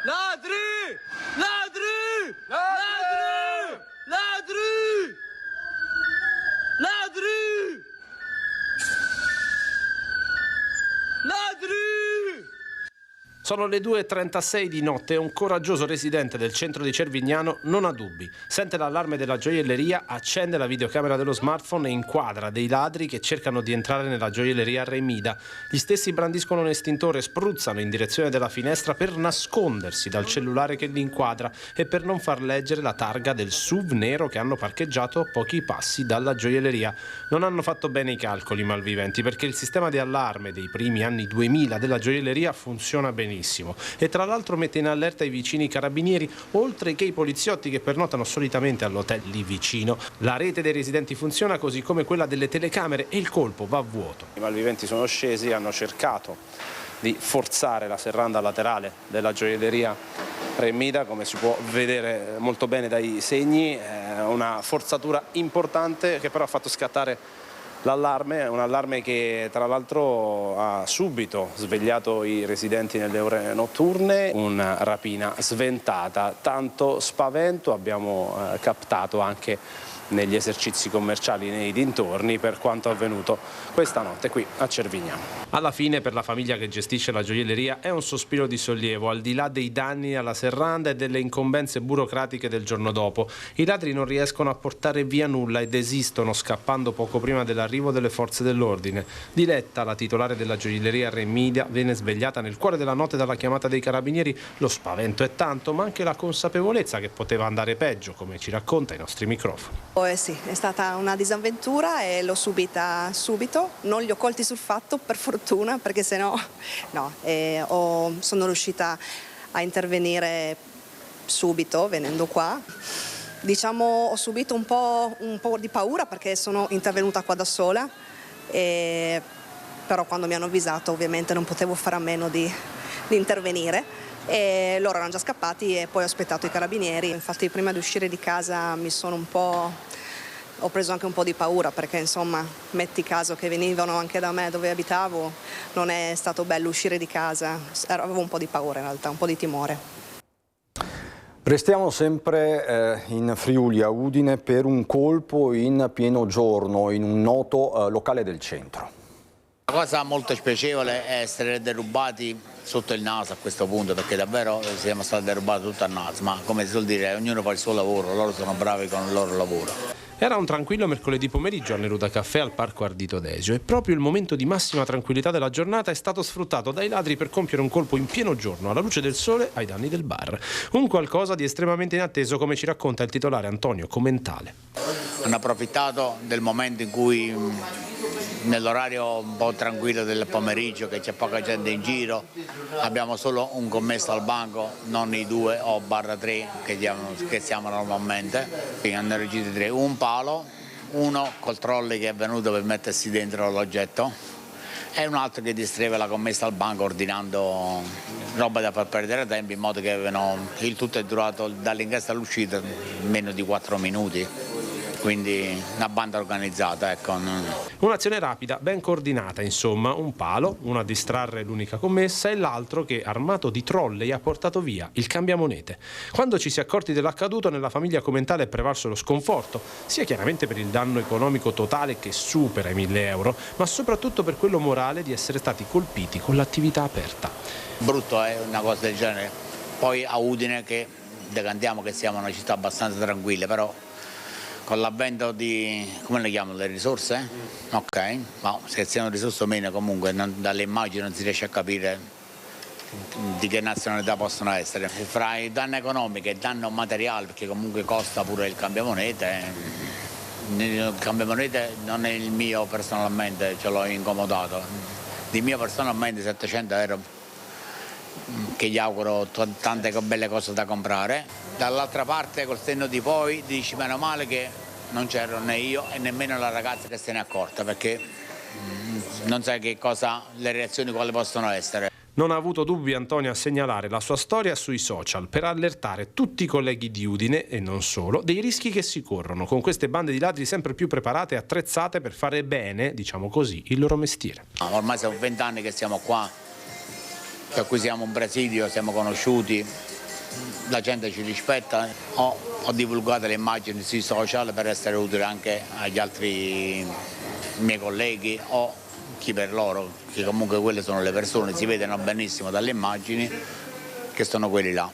Ladri! Ladri! Ladri! Ladri! Ladri! Ladri! Sono le 2:36 di notte e un coraggioso residente del centro di Cervignano non ha dubbi. Sente l'allarme della gioielleria, accende la videocamera dello smartphone e inquadra dei ladri che cercano di entrare nella gioielleria Remida. Gli stessi brandiscono un estintore, spruzzano in direzione della finestra per nascondersi dal cellulare che li inquadra e per non far leggere la targa del SUV nero che hanno parcheggiato a pochi passi dalla gioielleria. Non hanno fatto bene i calcoli i malviventi perché il sistema di allarme dei primi anni 2000 della gioielleria funziona benissimo. E tra l'altro mette in allerta i vicini carabinieri, oltre che i poliziotti che pernotano solitamente all'hotel lì vicino. La rete dei residenti funziona così come quella delle telecamere e il colpo va a vuoto. I malviventi sono scesi, hanno cercato di forzare la serranda laterale della gioielleria Remida, come si può vedere molto bene dai segni, una forzatura importante che però ha fatto scattare l'allarme, un allarme che tra l'altro ha subito svegliato i residenti nelle ore notturne, una rapina sventata, tanto spavento abbiamo captato anche negli esercizi commerciali nei dintorni per quanto avvenuto questa notte qui a Cervignano. Alla fine per la famiglia che gestisce la gioielleria è un sospiro di sollievo, al di là dei danni alla serranda e delle incombenze burocratiche del giorno dopo. I ladri non riescono a portare via nulla e desistono, scappando poco prima dell'arrivo delle forze dell'ordine. Diletta, la titolare della gioielleria Remidia, viene svegliata nel cuore della notte dalla chiamata dei carabinieri. Lo spavento è tanto, ma anche la consapevolezza che poteva andare peggio, come ci racconta ai nostri microfoni. Sì, è stata una disavventura e l'ho subita subito, non li ho colti sul fatto per fortuna, perché sennò sono riuscita a intervenire subito venendo qua. Diciamo ho subito un po' di paura perché sono intervenuta qua da sola, però quando mi hanno avvisato ovviamente non potevo fare a meno di intervenire. E loro erano già scappati e poi ho aspettato i carabinieri. Infatti prima di uscire di casa ho preso anche un po' di paura, perché insomma metti caso che venivano anche da me dove abitavo, non è stato bello uscire di casa, avevo un po' di paura in realtà, un po' di timore. Restiamo sempre in Friuli, a Udine, per un colpo in pieno giorno in un noto locale del centro. La cosa molto spiacevole è essere derubati sotto il naso a questo punto, perché davvero siamo stati derubati tutto al naso, ma come si suol dire, ognuno fa il suo lavoro, loro sono bravi con il loro lavoro. Era un tranquillo mercoledì pomeriggio a Neruda Caffè al Parco Ardito Desio e proprio il momento di massima tranquillità della giornata è stato sfruttato dai ladri per compiere un colpo in pieno giorno alla luce del sole ai danni del bar. Un qualcosa di estremamente inatteso, come ci racconta il titolare Antonio Commentale. Hanno approfittato del momento in cui, nell'orario un po' tranquillo del pomeriggio, che c'è poca gente in giro, abbiamo solo un commesso al banco, non i 2 o /3 che siamo normalmente. Quindi hanno reagito 3, un palo, uno col trolley che è venuto per mettersi dentro l'oggetto e un altro che distraeva la commessa al banco ordinando roba da far perdere tempo, in modo che il tutto è durato dall'ingresso all'uscita meno di 4 minuti. Quindi una banda organizzata, ecco. Un'azione rapida, ben coordinata, insomma, un palo, uno a distrarre l'unica commessa e l'altro che, armato di trolley, ha portato via il cambiamonete. Quando ci si è accorti dell'accaduto, nella famiglia Commentale è prevalso lo sconforto, sia chiaramente per il danno economico totale che supera i 1.000 euro, ma soprattutto per quello morale di essere stati colpiti con l'attività aperta. Brutto è una cosa del genere. Poi a Udine, che decantiamo che siamo una città abbastanza tranquilla, però con l'avvento di, come le chiamano, le risorse? Ok, ma se siano risorse o meno, comunque dalle immagini non si riesce a capire di che nazionalità possono essere. Fra il danno economico e il danno materiale, perché comunque costa pure il cambiamonete, non è il mio personalmente, ce l'ho incomodato, di mio personalmente 700 euro, che gli auguro tante belle cose da comprare. Dall'altra parte, col senno di poi, dici meno male che non c'ero né io e nemmeno la ragazza che se ne è accorta, perché non sai che cosa, le reazioni quali possono essere. Non ha avuto dubbi Antonio a segnalare la sua storia sui social per allertare tutti i colleghi di Udine, e non solo, dei rischi che si corrono con queste bande di ladri sempre più preparate e attrezzate per fare bene, diciamo così, il loro mestiere. Ormai sono 20 anni che siamo qua, per cui siamo un presidio, siamo conosciuti, la gente ci rispetta. Ho divulgato le immagini sui social per essere utile anche agli altri miei colleghi o chi per loro, che comunque quelle sono le persone, si vedono benissimo dalle immagini che sono quelli là.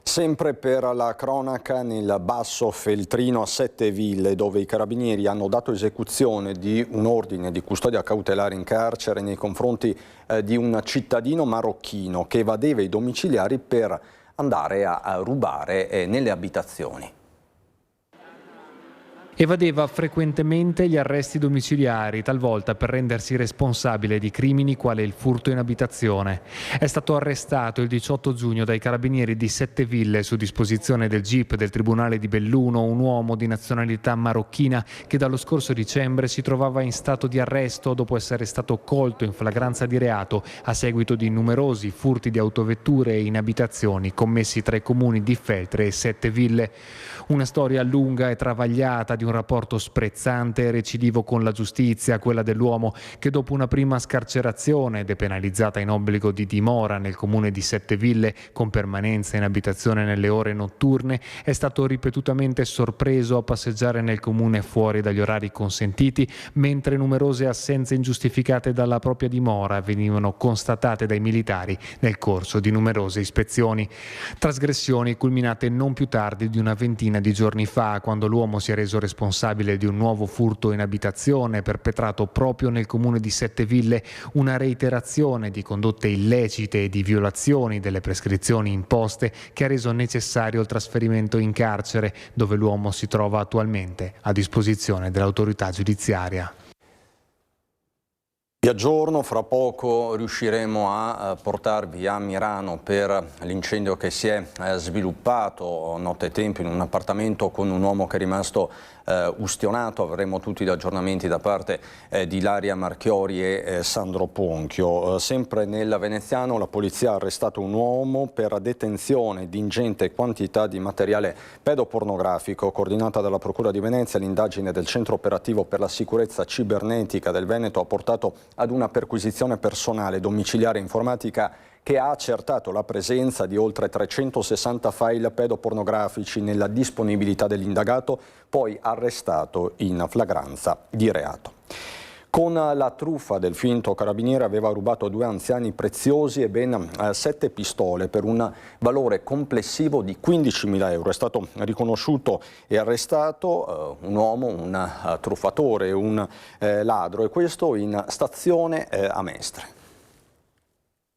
Sempre per la cronaca, nel Basso Feltrino a Sette Ville, dove i carabinieri hanno dato esecuzione di un ordine di custodia cautelare in carcere nei confronti di un cittadino marocchino che evadeva i domiciliari per andare a rubare nelle abitazioni. Evadeva frequentemente gli arresti domiciliari, talvolta per rendersi responsabile di crimini quale il furto in abitazione. È stato arrestato il 18 giugno dai carabinieri di Sette Ville su disposizione del GIP del Tribunale di Belluno un uomo di nazionalità marocchina che dallo scorso dicembre si trovava in stato di arresto dopo essere stato colto in flagranza di reato a seguito di numerosi furti di autovetture e in abitazioni commessi tra i comuni di Feltre e Sette Ville. Una storia lunga e travagliata di un rapporto sprezzante e recidivo con la giustizia, quella dell'uomo che dopo una prima scarcerazione, depenalizzata in obbligo di dimora nel comune di Setteville con permanenza in abitazione nelle ore notturne, è stato ripetutamente sorpreso a passeggiare nel comune fuori dagli orari consentiti, mentre numerose assenze ingiustificate dalla propria dimora venivano constatate dai militari nel corso di numerose ispezioni. Trasgressioni culminate non più tardi di una ventina di giorni fa, quando l'uomo si è reso responsabile di un nuovo furto in abitazione perpetrato proprio nel comune di Setteville, una reiterazione di condotte illecite e di violazioni delle prescrizioni imposte che ha reso necessario il trasferimento in carcere, dove l'uomo si trova attualmente a disposizione dell'autorità giudiziaria. Vi aggiorno, fra poco riusciremo a portarvi a Mirano per l'incendio che si è sviluppato nottetempo in un appartamento con un uomo che è rimasto ustionato. Avremo tutti gli aggiornamenti da parte di Ilaria Marchiori e Sandro Ponchio. Sempre nel veneziano la polizia ha arrestato un uomo per detenzione di ingente quantità di materiale pedopornografico. Coordinata dalla Procura di Venezia, l'indagine del Centro Operativo per la Sicurezza Cibernetica del Veneto ha portato ad una perquisizione personale domiciliare informatica che ha accertato la presenza di oltre 360 file pedopornografici nella disponibilità dell'indagato, poi arrestato in flagranza di reato. Con la truffa del finto carabiniere aveva rubato a 2 anziani preziosi e ben 7 pistole per un valore complessivo di 15.000 euro. È stato riconosciuto e arrestato un uomo, un truffatore, un ladro, e questo in stazione a Mestre.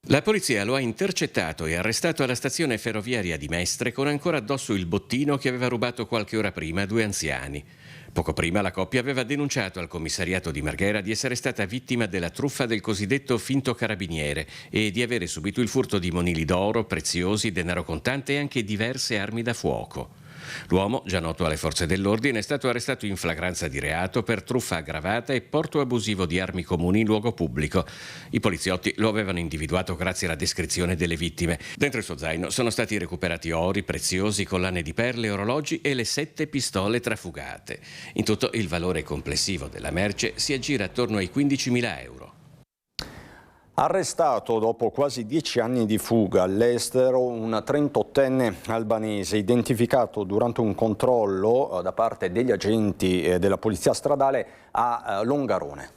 La polizia lo ha intercettato e arrestato alla stazione ferroviaria di Mestre con ancora addosso il bottino che aveva rubato qualche ora prima a 2 anziani. Poco prima la coppia aveva denunciato al commissariato di Marghera di essere stata vittima della truffa del cosiddetto finto carabiniere e di avere subito il furto di monili d'oro, preziosi, denaro contante e anche diverse armi da fuoco. L'uomo, già noto alle forze dell'ordine, è stato arrestato in flagranza di reato per truffa aggravata e porto abusivo di armi comuni in luogo pubblico. I poliziotti lo avevano individuato grazie alla descrizione delle vittime. Dentro il suo zaino sono stati recuperati ori preziosi, collane di perle, orologi e le 7 pistole trafugate. In tutto il valore complessivo della merce si aggira attorno ai 15.000 euro. Arrestato dopo quasi 10 anni di fuga all'estero un 38enne albanese identificato durante un controllo da parte degli agenti della polizia stradale a Longarone.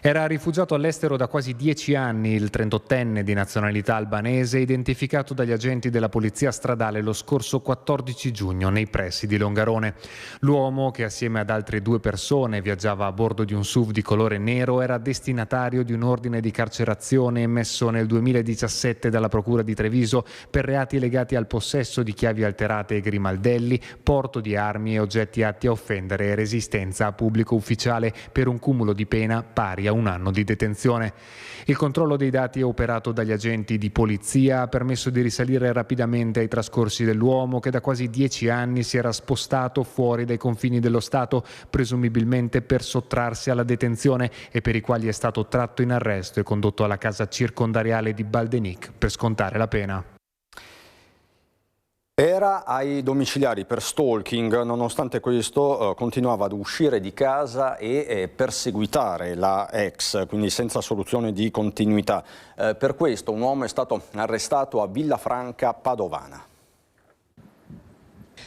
Era rifugiato all'estero da quasi 10 anni il 38enne di nazionalità albanese, identificato dagli agenti della polizia stradale lo scorso 14 giugno nei pressi di Longarone. L'uomo, che assieme ad altre 2 persone viaggiava a bordo di un SUV di colore nero, era destinatario di un ordine di carcerazione emesso nel 2017 dalla Procura di Treviso per reati legati al possesso di chiavi alterate e grimaldelli, porto di armi e oggetti atti a offendere e resistenza a pubblico ufficiale, per un cumulo di pena pari a 1 anno di detenzione. Il controllo dei dati operato dagli agenti di polizia ha permesso di risalire rapidamente ai trascorsi dell'uomo, che da quasi 10 anni si era spostato fuori dai confini dello Stato, presumibilmente per sottrarsi alla detenzione, e per i quali è stato tratto in arresto e condotto alla casa circondariale di Baldenic per scontare la pena. Era ai domiciliari per stalking, nonostante questo continuava ad uscire di casa e perseguitare la ex, quindi senza soluzione di continuità. Per questo un uomo è stato arrestato a Villafranca Padovana.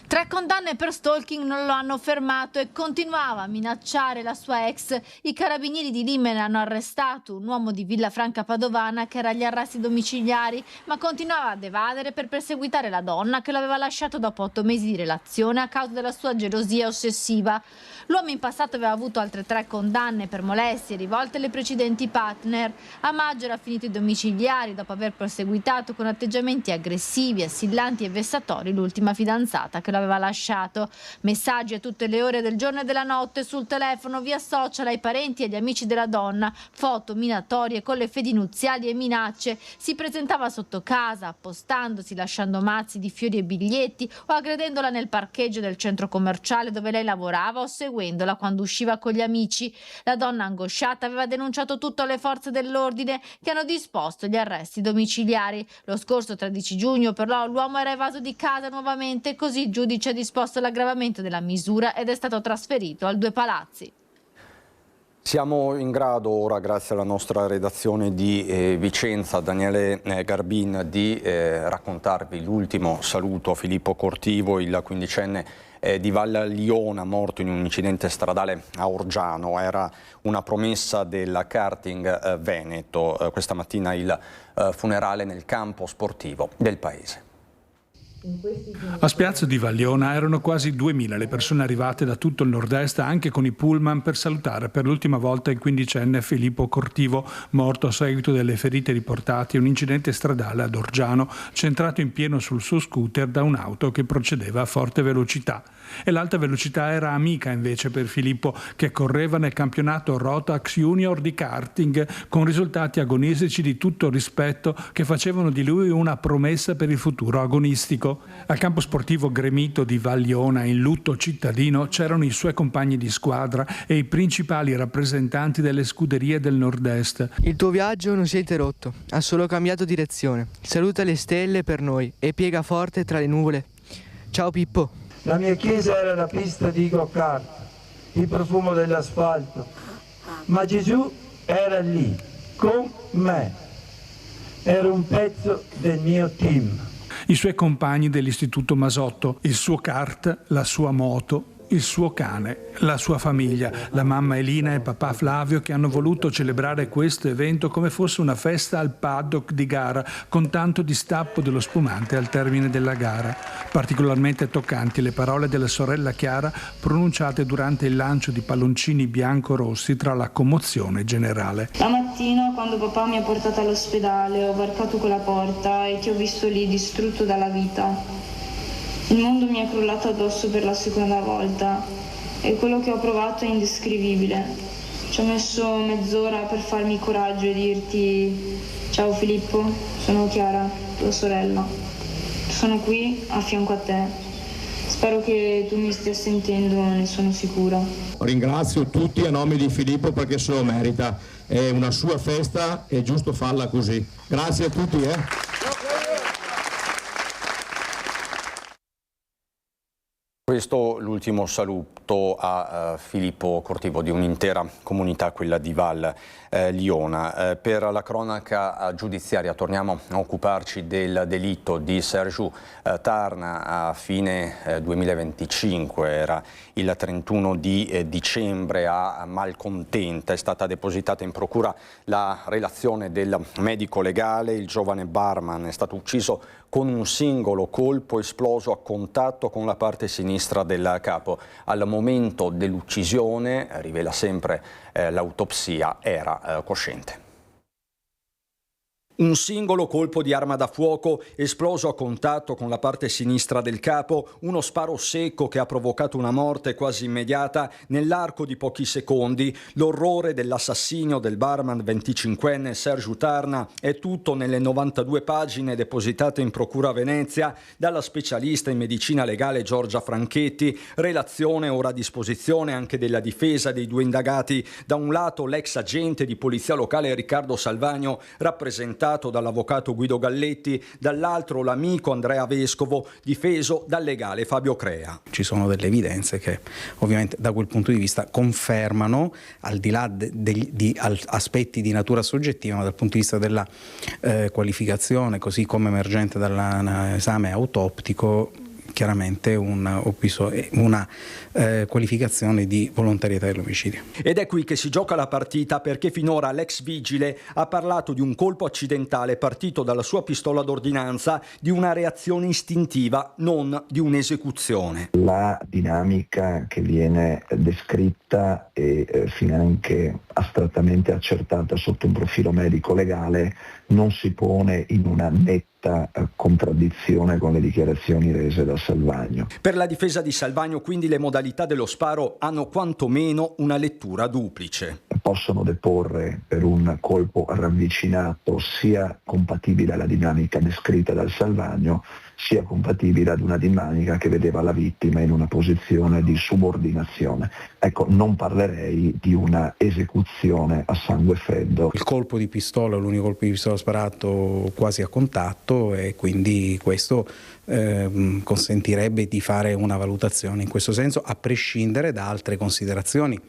3 condanne per stalking non lo hanno fermato e continuava a minacciare la sua ex. I carabinieri di Limene hanno arrestato un uomo di Villafranca Padovana che era agli arresti domiciliari, ma continuava ad evadere per perseguitare la donna che l'aveva lasciato dopo 8 mesi di relazione a causa della sua gelosia ossessiva. L'uomo in passato aveva avuto altre 3 condanne per molestie rivolte alle precedenti partner. A maggio era finito i domiciliari dopo aver perseguitato con atteggiamenti aggressivi, assillanti e vessatori l'ultima fidanzata che l'aveva lasciato. Messaggi a tutte le ore del giorno e della notte sul telefono, via social, ai parenti e agli amici della donna, foto minatorie con le fedi nuziali e minacce. Si presentava sotto casa, appostandosi, lasciando mazzi di fiori e biglietti o aggredendola nel parcheggio del centro commerciale dove lei lavorava o seguendola quando usciva con gli amici. La donna, angosciata, aveva denunciato tutto alle forze dell'ordine che hanno disposto gli arresti domiciliari. Lo scorso 13 giugno però l'uomo era evaso di casa nuovamente, così il giudice giudice ha disposto l'aggravamento della misura ed è stato trasferito al Due Palazzi. Siamo in grado ora, grazie alla nostra redazione di Vicenza, Daniele Garbin, di raccontarvi l'ultimo saluto a Filippo Cortivo, il quindicenne di Val Liona, morto in un incidente stradale a Orgiano. Era una promessa del karting veneto. Questa mattina il funerale nel campo sportivo del paese. A Spiazzo di Valliona erano quasi 2000 le persone arrivate da tutto il nord-est, anche con i pullman, per salutare per l'ultima volta il quindicenne Filippo Cortivo, morto a seguito delle ferite riportate in un incidente stradale ad Orgiano, centrato in pieno sul suo scooter da un'auto che procedeva a forte velocità. E l'alta velocità era amica invece per Filippo, che correva nel campionato Rotax Junior di karting, con risultati agonistici di tutto rispetto che facevano di lui una promessa per il futuro agonistico. Al campo sportivo gremito di Valliona, in lutto cittadino, c'erano i suoi compagni di squadra e i principali rappresentanti delle scuderie del nord-est. Il tuo viaggio non si è interrotto, ha solo cambiato direzione. Saluta le stelle per noi e piega forte tra le nuvole. Ciao Pippo. La mia chiesa era la pista di go-kart, il profumo dell'asfalto, ma Gesù era lì, con me. Era un pezzo del mio team. I suoi compagni dell'Istituto Masotto, il suo kart, la sua moto, il suo cane, la sua famiglia, la mamma Elina e papà Flavio, che hanno voluto celebrare questo evento come fosse una festa al paddock di gara, con tanto di stappo dello spumante al termine della gara. Particolarmente toccanti le parole della sorella Chiara pronunciate durante il lancio di palloncini bianco-rossi tra la commozione generale. La mattina, quando papà mi ha portato all'ospedale, ho varcato quella porta e ti ho visto lì distrutto dalla vita. Il mondo mi è crollato addosso per la seconda volta e quello che ho provato è indescrivibile. Ci ho messo mezz'ora per farmi coraggio e dirti: ciao Filippo, sono Chiara, tua sorella. Sono qui a fianco a te. Spero che tu mi stia sentendo, ne sono sicura. Ringrazio tutti a nome di Filippo perché se lo merita. È una sua festa, è giusto farla così. Grazie a tutti. Questo l'ultimo saluto a Filippo Cortivo di un'intera comunità, quella di Val Liona. Per la cronaca giudiziaria torniamo a occuparci del delitto di Sergiu Tarna a fine 2025, era il 31 di dicembre a Malcontenta. È stata depositata in procura la relazione del medico legale. Il giovane barman è stato ucciso con un singolo colpo esploso a contatto con la parte sinistra del capo. Al momento dell'uccisione, rivela sempre l'autopsia, era cosciente. Un singolo colpo di arma da fuoco esploso a contatto con la parte sinistra del capo, uno sparo secco che ha provocato una morte quasi immediata nell'arco di pochi secondi. L'orrore dell'assassinio del barman 25enne Sergiu Tarna è tutto nelle 92 pagine depositate in procura a Venezia dalla specialista in medicina legale Giorgia Franchetti, relazione ora a disposizione anche della difesa dei due indagati. Da un lato l'ex agente di polizia locale Riccardo Salvagno, rappresentato dall'avvocato Guido Galletti, dall'altro l'amico Andrea Vescovo, difeso dal legale Fabio Crea. Ci sono delle evidenze che ovviamente da quel punto di vista confermano, al di là di aspetti di natura soggettiva, ma dal punto di vista della qualificazione, così come emergente dall'esame autoptico, chiaramente una qualificazione di volontarietà dell'omicidio. Ed è qui che si gioca la partita, perché finora l'ex vigile ha parlato di un colpo accidentale partito dalla sua pistola d'ordinanza, di una reazione istintiva, non di un'esecuzione. La dinamica che viene descritta e finanche astrattamente accertata sotto un profilo medico-legale non si pone in una netta contraddizione con le dichiarazioni rese da Salvagno. Per la difesa di Salvagno, quindi, le modalità dello sparo hanno quantomeno una lettura duplice. possono deporre per un colpo ravvicinato sia compatibile alla dinamica descritta dal Salvagno, sia compatibile ad una dinamica che vedeva la vittima in una posizione di subordinazione. Ecco, non parlerei di una esecuzione a sangue freddo. Il colpo di pistola, l'unico colpo di pistola sparato quasi a contatto, e quindi questo consentirebbe di fare una valutazione in questo senso, a prescindere da altre considerazioni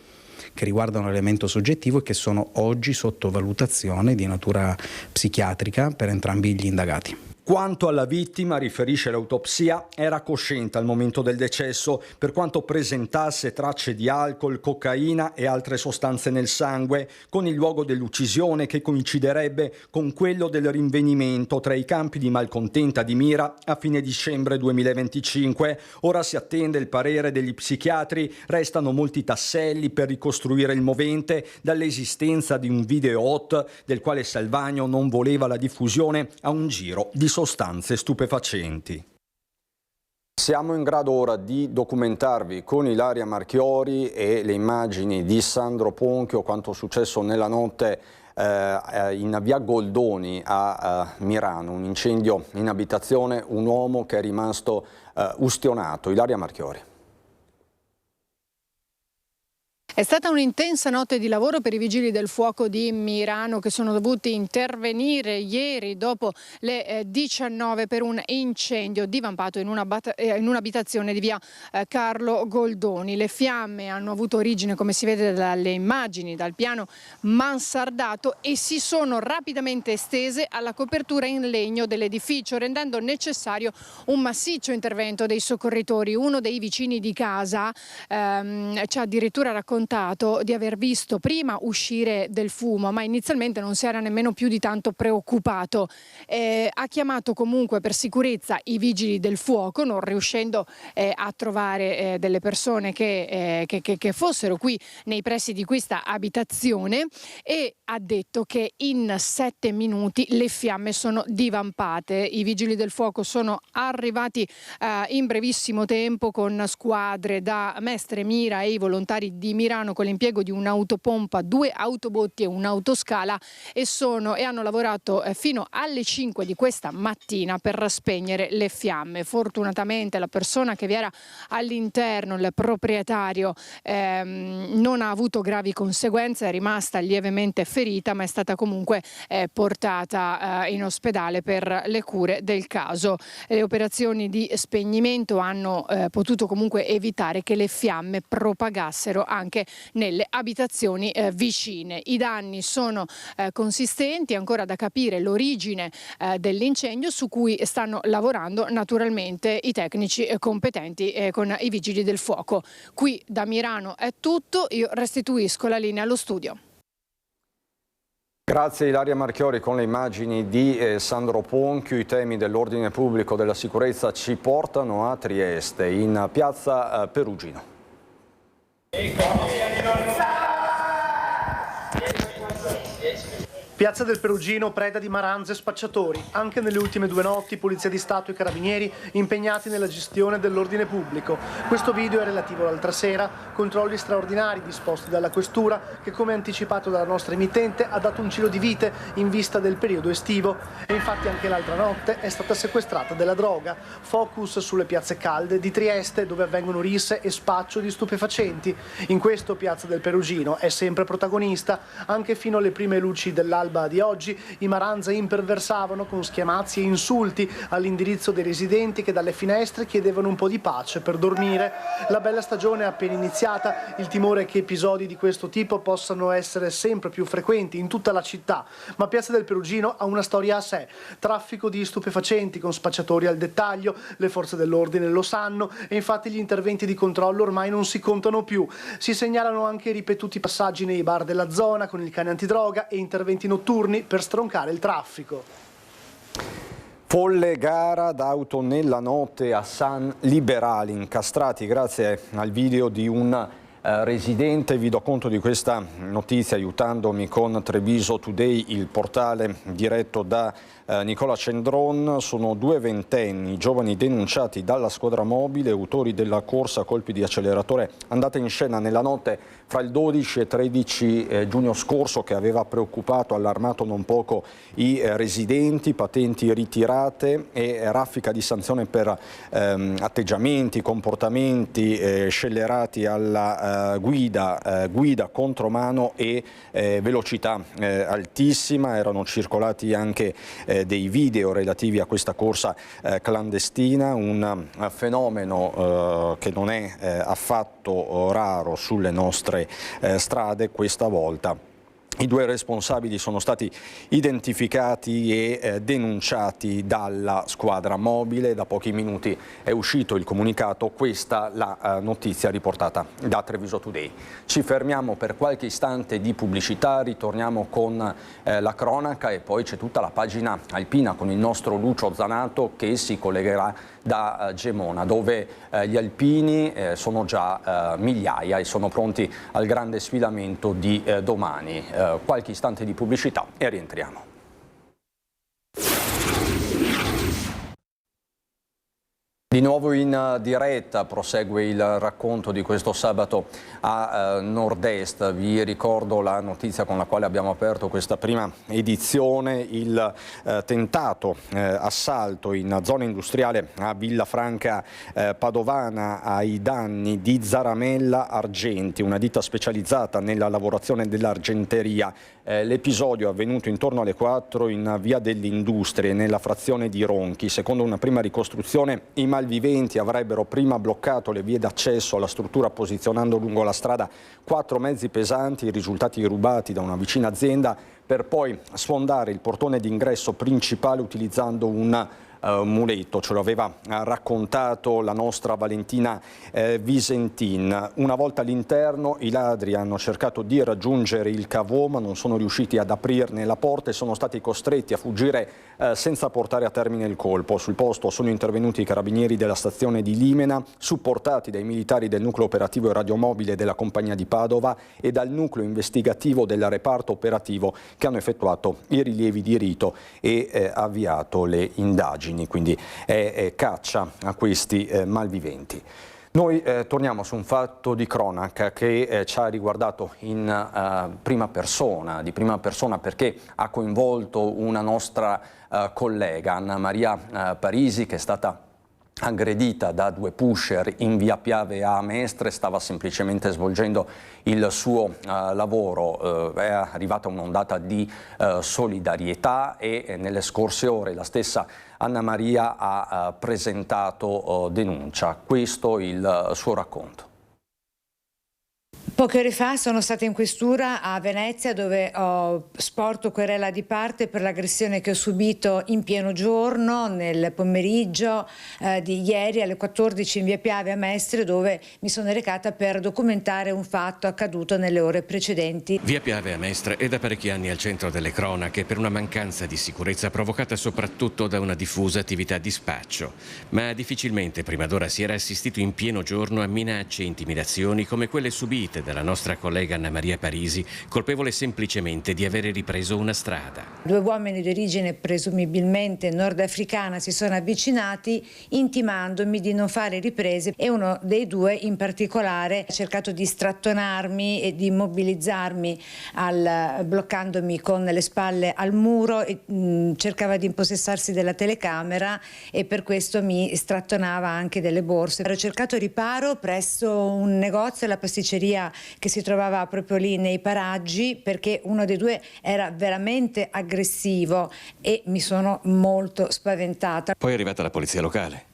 che riguardano l'elemento soggettivo e che sono oggi sotto valutazione di natura psichiatrica per entrambi gli indagati. Quanto alla vittima, riferisce l'autopsia, era cosciente al momento del decesso, per quanto presentasse tracce di alcol, cocaina e altre sostanze nel sangue, con il luogo dell'uccisione che coinciderebbe con quello del rinvenimento tra i campi di Malcontenta di Mira a fine dicembre 2025. Ora si attende il parere degli psichiatri, restano molti tasselli per ricostruire il movente, dall'esistenza di un video hot del quale Salvagno non voleva la diffusione a un giro di sostanze stupefacenti. Siamo in grado ora di documentarvi con Ilaria Marchiori e le immagini di Sandro Ponchio quanto successo nella notte in via Goldoni a Mirano, un incendio in abitazione, un uomo che è rimasto ustionato. Ilaria Marchiori. È stata un'intensa notte di lavoro per i vigili del fuoco di Mirano, che sono dovuti intervenire ieri dopo le 19 per un incendio divampato in un'abitazione di via Carlo Goldoni. Le fiamme hanno avuto origine, come si vede dalle immagini, dal piano mansardato e si sono rapidamente estese alla copertura in legno dell'edificio, rendendo necessario un massiccio intervento dei soccorritori. Uno dei vicini di casa ci ha addirittura raccontato di aver visto prima uscire del fumo, ma inizialmente non si era nemmeno più di tanto preoccupato. Ha chiamato comunque per sicurezza i vigili del fuoco, non riuscendo a trovare delle persone che fossero qui nei pressi di questa abitazione, e ha detto che in 7 minuti le fiamme sono divampate. I vigili del fuoco sono arrivati in brevissimo tempo con squadre da Mestre Mira e i volontari di Mirano, con l'impiego di un'autopompa, 2 autobotti e un'autoscala, e hanno lavorato fino alle 5 di questa mattina per spegnere le fiamme. Fortunatamente la persona che vi era all'interno, il proprietario, non ha avuto gravi conseguenze, è rimasta lievemente ferita, ma è stata comunque portata in ospedale per le cure del caso. Le operazioni di spegnimento hanno potuto comunque evitare che le fiamme propagassero anche nelle abitazioni vicine. I danni sono consistenti, ancora da capire l'origine dell'incendio, su cui stanno lavorando naturalmente i tecnici competenti con i vigili del fuoco. Qui da Mirano è tutto, io restituisco la linea allo studio. Grazie Ilaria Marchiori con le immagini di Sandro Ponchio. I temi dell'ordine pubblico, della sicurezza ci portano a Trieste, in piazza Perugino. Piazza del Perugino preda di maranze e spacciatori. Anche nelle ultime 2 notti Polizia di Stato e Carabinieri impegnati nella gestione dell'ordine pubblico. Questo video è relativo all'altra sera, controlli straordinari disposti dalla Questura che, come anticipato dalla nostra emittente, ha dato un giro di vite in vista del periodo estivo. E infatti anche l'altra notte è stata sequestrata della droga. Focus sulle piazze calde di Trieste, dove avvengono risse e spaccio di stupefacenti. In questo Piazza del Perugino è sempre protagonista. Anche fino alle prime luci dell'alba di oggi i maranza imperversavano con schiamazzi e insulti all'indirizzo dei residenti che dalle finestre chiedevano un po' di pace per dormire. La bella stagione è appena iniziata, il timore è che episodi di questo tipo possano essere sempre più frequenti in tutta la città, ma Piazza del Perugino ha una storia a sé. Traffico di stupefacenti con spacciatori al dettaglio, le forze dell'ordine lo sanno e infatti gli interventi di controllo ormai non si contano più. Si segnalano anche ripetuti passaggi nei bar della zona con il cane antidroga e interventi notturni per stroncare il traffico. Folle gara d'auto nella notte a San Liberale, incastrati grazie al video di un residente. Vi do conto di questa notizia aiutandomi con Treviso Today, il portale diretto da Nicola Cendron. Sono 2 ventenni, giovani denunciati dalla squadra mobile, autori della corsa a colpi di acceleratore andata in scena nella notte fra il 12 e 13 giugno scorso, che aveva preoccupato, allarmato non poco i residenti. Patenti ritirate e raffica di sanzione per atteggiamenti, comportamenti scellerati alla guida contromano e velocità altissima. Erano circolati anche dei video relativi a questa corsa clandestina, un fenomeno che non è affatto raro sulle nostre strade. Questa volta i 2 responsabili sono stati identificati e denunciati dalla squadra mobile. Da pochi minuti è uscito il comunicato, questa la notizia riportata da Treviso Today. Ci fermiamo per qualche istante di pubblicità, ritorniamo con la cronaca e poi c'è tutta la pagina alpina con il nostro Lucio Zanato che si collegherà da Gemona, dove gli alpini sono già migliaia e sono pronti al grande sfilamento di domani. Qualche istante di pubblicità e rientriamo. Di nuovo in diretta prosegue il racconto di questo sabato a Nord-Est. Vi ricordo la notizia con la quale abbiamo aperto questa prima edizione, il tentato assalto in zona industriale a Villafranca Padovana ai danni di Zaramella Argenti, una ditta specializzata nella lavorazione dell'argenteria. L'episodio è avvenuto intorno alle 4 in via delle Industrie, nella frazione di Ronchi. Secondo una prima ricostruzione, i malviventi avrebbero prima bloccato le vie d'accesso alla struttura posizionando lungo la strada 4 mezzi pesanti risultati rubati da una vicina azienda, per poi sfondare il portone d'ingresso principale utilizzando un muletto. Ce lo aveva raccontato la nostra Valentina Visentin. Una volta all'interno i ladri hanno cercato di raggiungere il cavò ma non sono riusciti ad aprirne la porta e sono stati costretti a fuggire senza portare a termine il colpo. Sul posto sono intervenuti i carabinieri della stazione di Limena, supportati dai militari del nucleo operativo e radiomobile della compagnia di Padova e dal nucleo investigativo del reparto operativo, che hanno effettuato i rilievi di rito e avviato le indagini. Quindi è caccia a questi malviventi. Noi torniamo su un fatto di cronaca che ci ha riguardato in prima persona, perché ha coinvolto una nostra collega, Anna Maria Parisi, che è stata aggredita da 2 pusher in via Piave a Mestre. Stava semplicemente svolgendo il suo lavoro. È arrivata un'ondata di solidarietà e nelle scorse ore la stessa Anna Maria ha presentato denuncia. Questo il suo racconto. Poche ore fa sono stata in questura a Venezia, dove ho sporto querela di parte per l'aggressione che ho subito in pieno giorno nel pomeriggio di ieri alle 14 in via Piave a Mestre, dove mi sono recata per documentare un fatto accaduto nelle ore precedenti. Via Piave a Mestre è da parecchi anni al centro delle cronache per una mancanza di sicurezza provocata soprattutto da una diffusa attività di spaccio. Ma difficilmente prima d'ora si era assistito in pieno giorno a minacce e intimidazioni come quelle subite dalla nostra collega Anna Maria Parisi, colpevole semplicemente di avere ripreso una strada. 2 uomini di origine presumibilmente nordafricana si sono avvicinati intimandomi di non fare riprese e uno dei 2 in particolare ha cercato di strattonarmi e di immobilizzarmi bloccandomi con le spalle al muro e cercava di impossessarsi della telecamera e per questo mi strattonava anche delle borse. Ho cercato riparo presso un negozio, la pasticceria che si trovava proprio lì nei paraggi, perché uno dei 2 era veramente aggressivo e mi sono molto spaventata. Poi è arrivata la polizia locale.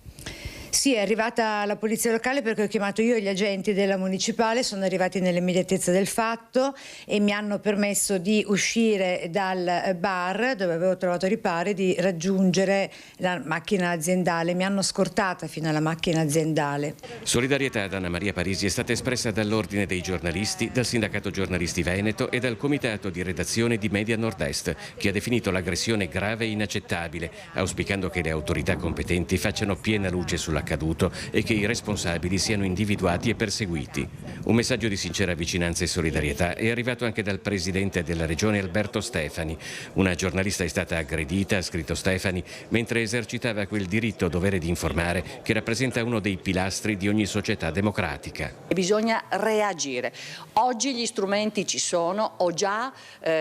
Sì, è arrivata la polizia locale perché ho chiamato io gli agenti della municipale, sono arrivati nell'immediatezza del fatto e mi hanno permesso di uscire dal bar dove avevo trovato riparo e di raggiungere la macchina aziendale. Mi hanno scortata fino alla macchina aziendale. Solidarietà ad Anna Maria Parisi è stata espressa dall'Ordine dei giornalisti, dal Sindacato Giornalisti Veneto e dal Comitato di Redazione di Media Nord-Est, che ha definito l'aggressione grave e inaccettabile, auspicando che le autorità competenti facciano piena luce sulla l'accaduto e che i responsabili siano individuati e perseguiti. Un messaggio di sincera vicinanza e solidarietà è arrivato anche dal presidente della regione Alberto Stefani. Una giornalista è stata aggredita, ha scritto Stefani, mentre esercitava quel diritto-dovere di informare che rappresenta uno dei pilastri di ogni società democratica. Bisogna reagire. Oggi gli strumenti ci sono, ho già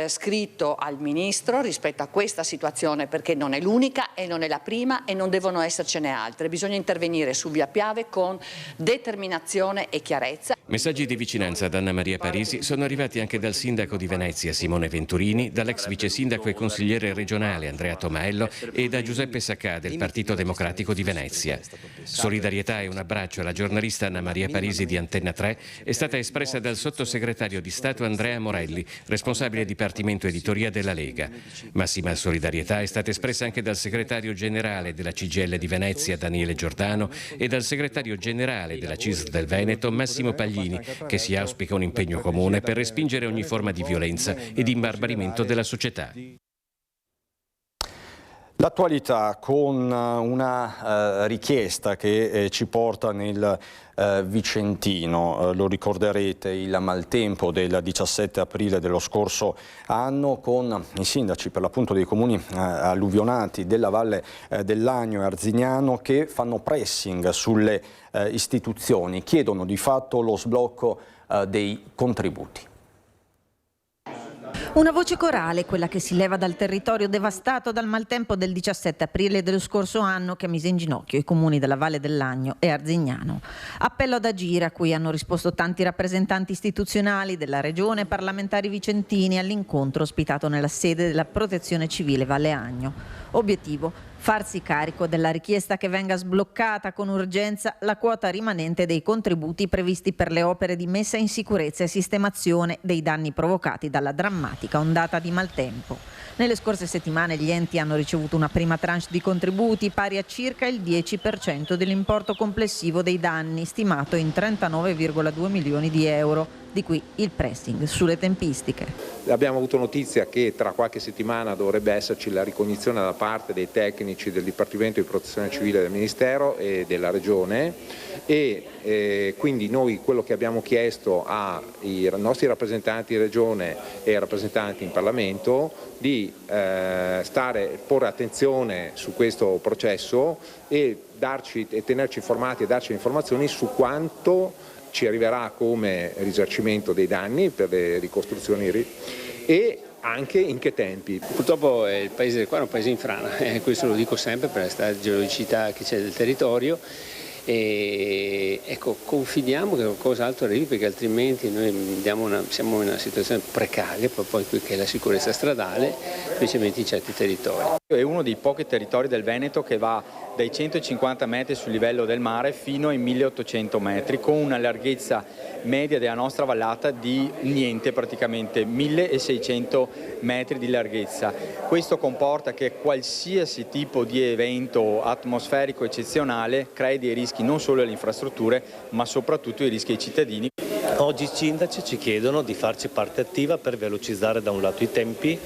scritto al Ministro rispetto a questa situazione perché non è l'unica e non è la prima e non devono essercene altre. Bisogna intervenire su via Piave con determinazione e chiarezza. Messaggi di vicinanza ad Anna Maria Parisi sono arrivati anche dal sindaco di Venezia Simone Venturini, dall'ex vice sindaco e consigliere regionale Andrea Tomaello e da Giuseppe Saccà del Partito Democratico di Venezia. Solidarietà e un abbraccio alla giornalista Anna Maria Parisi di Antenna 3 è stata espressa dal sottosegretario di Stato Andrea Morelli, responsabile Dipartimento Editoria della Lega. Massima solidarietà è stata espressa anche dal segretario generale della CGIL di Venezia Daniele Giordano e dal segretario generale della CISL del Veneto Massimo Paglini, che si auspica un impegno comune per respingere ogni forma di violenza e di imbarbarimento della società. L'attualità con una richiesta che ci porta nel Vicentino, lo ricorderete, il maltempo del 17 aprile dello scorso anno con i sindaci per l'appunto dei comuni alluvionati della Valle del Lagno e Arzignano che fanno pressing sulle istituzioni, chiedono di fatto lo sblocco dei contributi. Una voce corale, quella che si leva dal territorio devastato dal maltempo del 17 aprile dello scorso anno che mise in ginocchio i comuni della Valle del Lagno e Arzignano. Appello ad agire a cui hanno risposto tanti rappresentanti istituzionali della regione e parlamentari vicentini all'incontro ospitato nella sede della Protezione Civile Valle Agno. Obiettivo: farsi carico della richiesta che venga sbloccata con urgenza la quota rimanente dei contributi previsti per le opere di messa in sicurezza e sistemazione dei danni provocati dalla drammatica ondata di maltempo. Nelle scorse settimane gli enti hanno ricevuto una prima tranche di contributi pari a circa il 10% dell'importo complessivo dei danni, stimato in 39,2 milioni di euro. Di qui il pressing sulle tempistiche. Abbiamo avuto notizia che tra qualche settimana dovrebbe esserci la ricognizione da parte dei tecnici del Dipartimento di Protezione Civile del Ministero e della Regione e quindi noi quello che abbiamo chiesto ai nostri rappresentanti in Regione e ai rappresentanti in Parlamento di porre attenzione su questo processo e tenerci informati e darci informazioni su quanto ci arriverà come risarcimento dei danni per le ricostruzioni e anche in che tempi. Purtroppo il paese qua è un paese in frana, questo lo dico sempre per la geologicità che c'è del territorio e ecco, confidiamo che qualcos'altro arrivi perché altrimenti noi siamo in una situazione precaria, poi qui che è la sicurezza stradale, specialmente in certi territori. È uno dei pochi territori del Veneto che va dai 150 metri sul livello del mare fino ai 1800 metri con una larghezza media della nostra vallata di niente, praticamente 1600 metri di larghezza. Questo comporta che qualsiasi tipo di evento atmosferico eccezionale crei dei rischi non solo alle infrastrutture ma soprattutto i rischi ai cittadini. Oggi i sindaci ci chiedono di farci parte attiva per velocizzare da un lato i tempi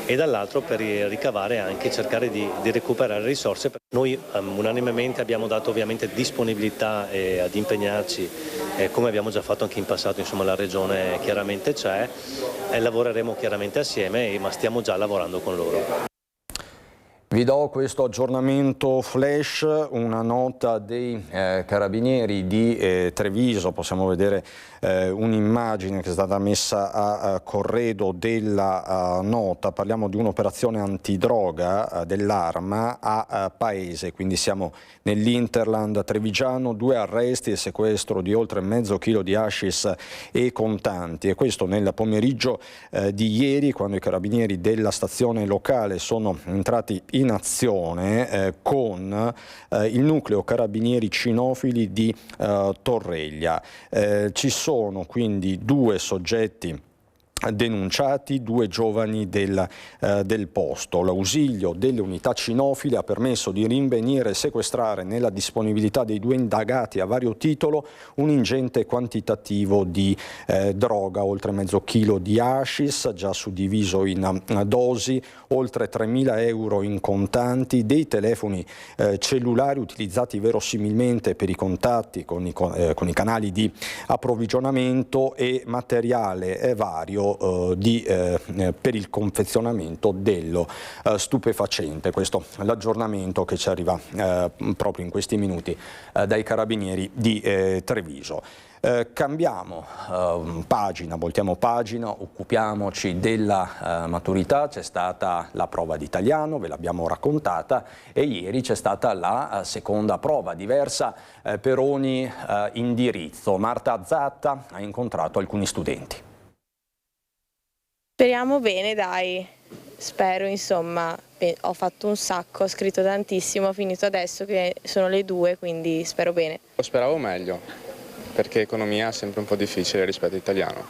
e dall'altro per ricavare anche cercare di recuperare risorse. Noi unanimemente abbiamo dato ovviamente disponibilità ad impegnarci come abbiamo già fatto anche in passato, insomma la regione chiaramente c'è e lavoreremo chiaramente assieme ma stiamo già lavorando con loro. Vi do questo aggiornamento flash, una nota dei carabinieri di Treviso, possiamo vedere un'immagine che è stata messa a corredo della nota, parliamo di un'operazione antidroga dell'Arma a Paese, quindi siamo nell'Interland trevigiano, 2 arresti e sequestro di oltre mezzo chilo di hashish e contanti e questo nel pomeriggio di ieri quando i carabinieri della stazione locale sono entrati in azione con il nucleo carabinieri cinofili di Torreglia. Ci sono quindi 2 soggetti denunciati 2 giovani del posto. L'ausilio delle unità cinofile ha permesso di rinvenire e sequestrare nella disponibilità dei 2 indagati a vario titolo un ingente quantitativo di droga, oltre mezzo chilo di hashish già suddiviso in dosi, oltre 3.000 euro in contanti, dei telefoni cellulari utilizzati verosimilmente per i contatti con i canali di approvvigionamento e materiale vario per il confezionamento dello stupefacente. Questo è l'aggiornamento che ci arriva proprio in questi minuti dai carabinieri di Treviso. Cambiamo pagina, voltiamo pagina, occupiamoci della maturità. C'è stata la prova di italiano, ve l'abbiamo raccontata, e ieri c'è stata la seconda prova, diversa per ogni indirizzo. Marta Zatta ha incontrato alcuni studenti. Speriamo bene, dai, spero, insomma, ho fatto un sacco, ho scritto tantissimo, ho finito adesso che sono le 2, quindi spero bene. Speravo meglio, perché economia è sempre un po' difficile rispetto all'italiano,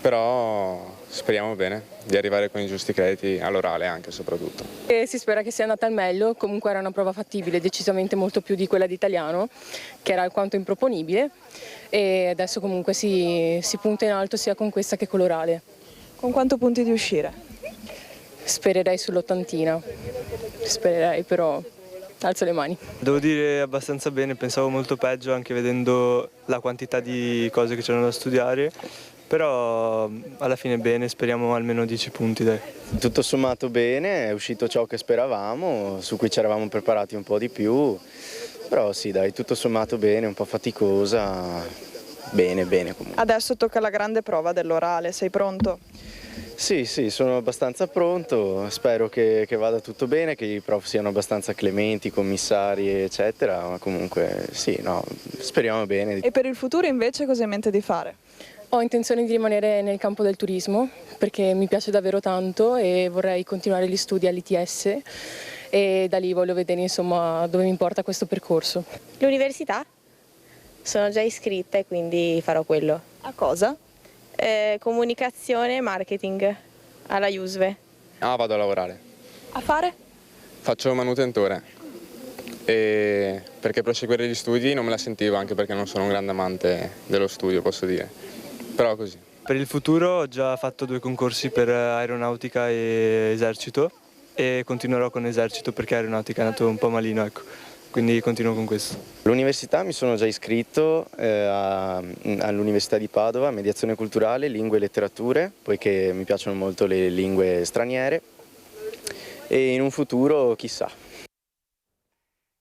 però speriamo bene di arrivare con i giusti crediti all'orale anche soprattutto. E si spera che sia andata al meglio, comunque era una prova fattibile, decisamente molto più di quella di italiano, che era alquanto improponibile, e adesso comunque si punta in alto sia con questa che con l'orale. Con quanto punti di uscire? Spererei sull'80, spererei, però alzo le mani. Devo dire abbastanza bene, pensavo molto peggio anche vedendo la quantità di cose che c'erano da studiare, però alla fine bene, speriamo almeno 10 punti. Dai. Tutto sommato bene, è uscito ciò che speravamo, su cui ci eravamo preparati un po' di più, però sì dai, tutto sommato bene, un po' faticosa, bene comunque. Adesso tocca la grande prova dell'orale, sei pronto? Sì, sono abbastanza pronto, spero che vada tutto bene, che i prof siano abbastanza clementi, commissari eccetera, ma comunque sì, no, speriamo bene. E per il futuro invece cosa hai in mente di fare? Ho intenzione di rimanere nel campo del turismo perché mi piace davvero tanto e vorrei continuare gli studi all'ITS e da lì voglio vedere insomma dove mi porta questo percorso. L'università? Sono già iscritta e quindi farò quello. A cosa? Comunicazione e marketing alla Iusve. Vado a lavorare. A fare? Faccio manutentore, e perché proseguire gli studi non me la sentivo, anche perché non sono un grande amante dello studio, posso dire, però così. Per il futuro ho già fatto 2 concorsi per aeronautica e esercito e continuerò con esercito perché aeronautica è andato un po' malino, ecco. Quindi continuo con questo. All'università mi sono già iscritto all'Università di Padova, mediazione culturale, lingue e letterature, poiché mi piacciono molto le lingue straniere, e in un futuro chissà.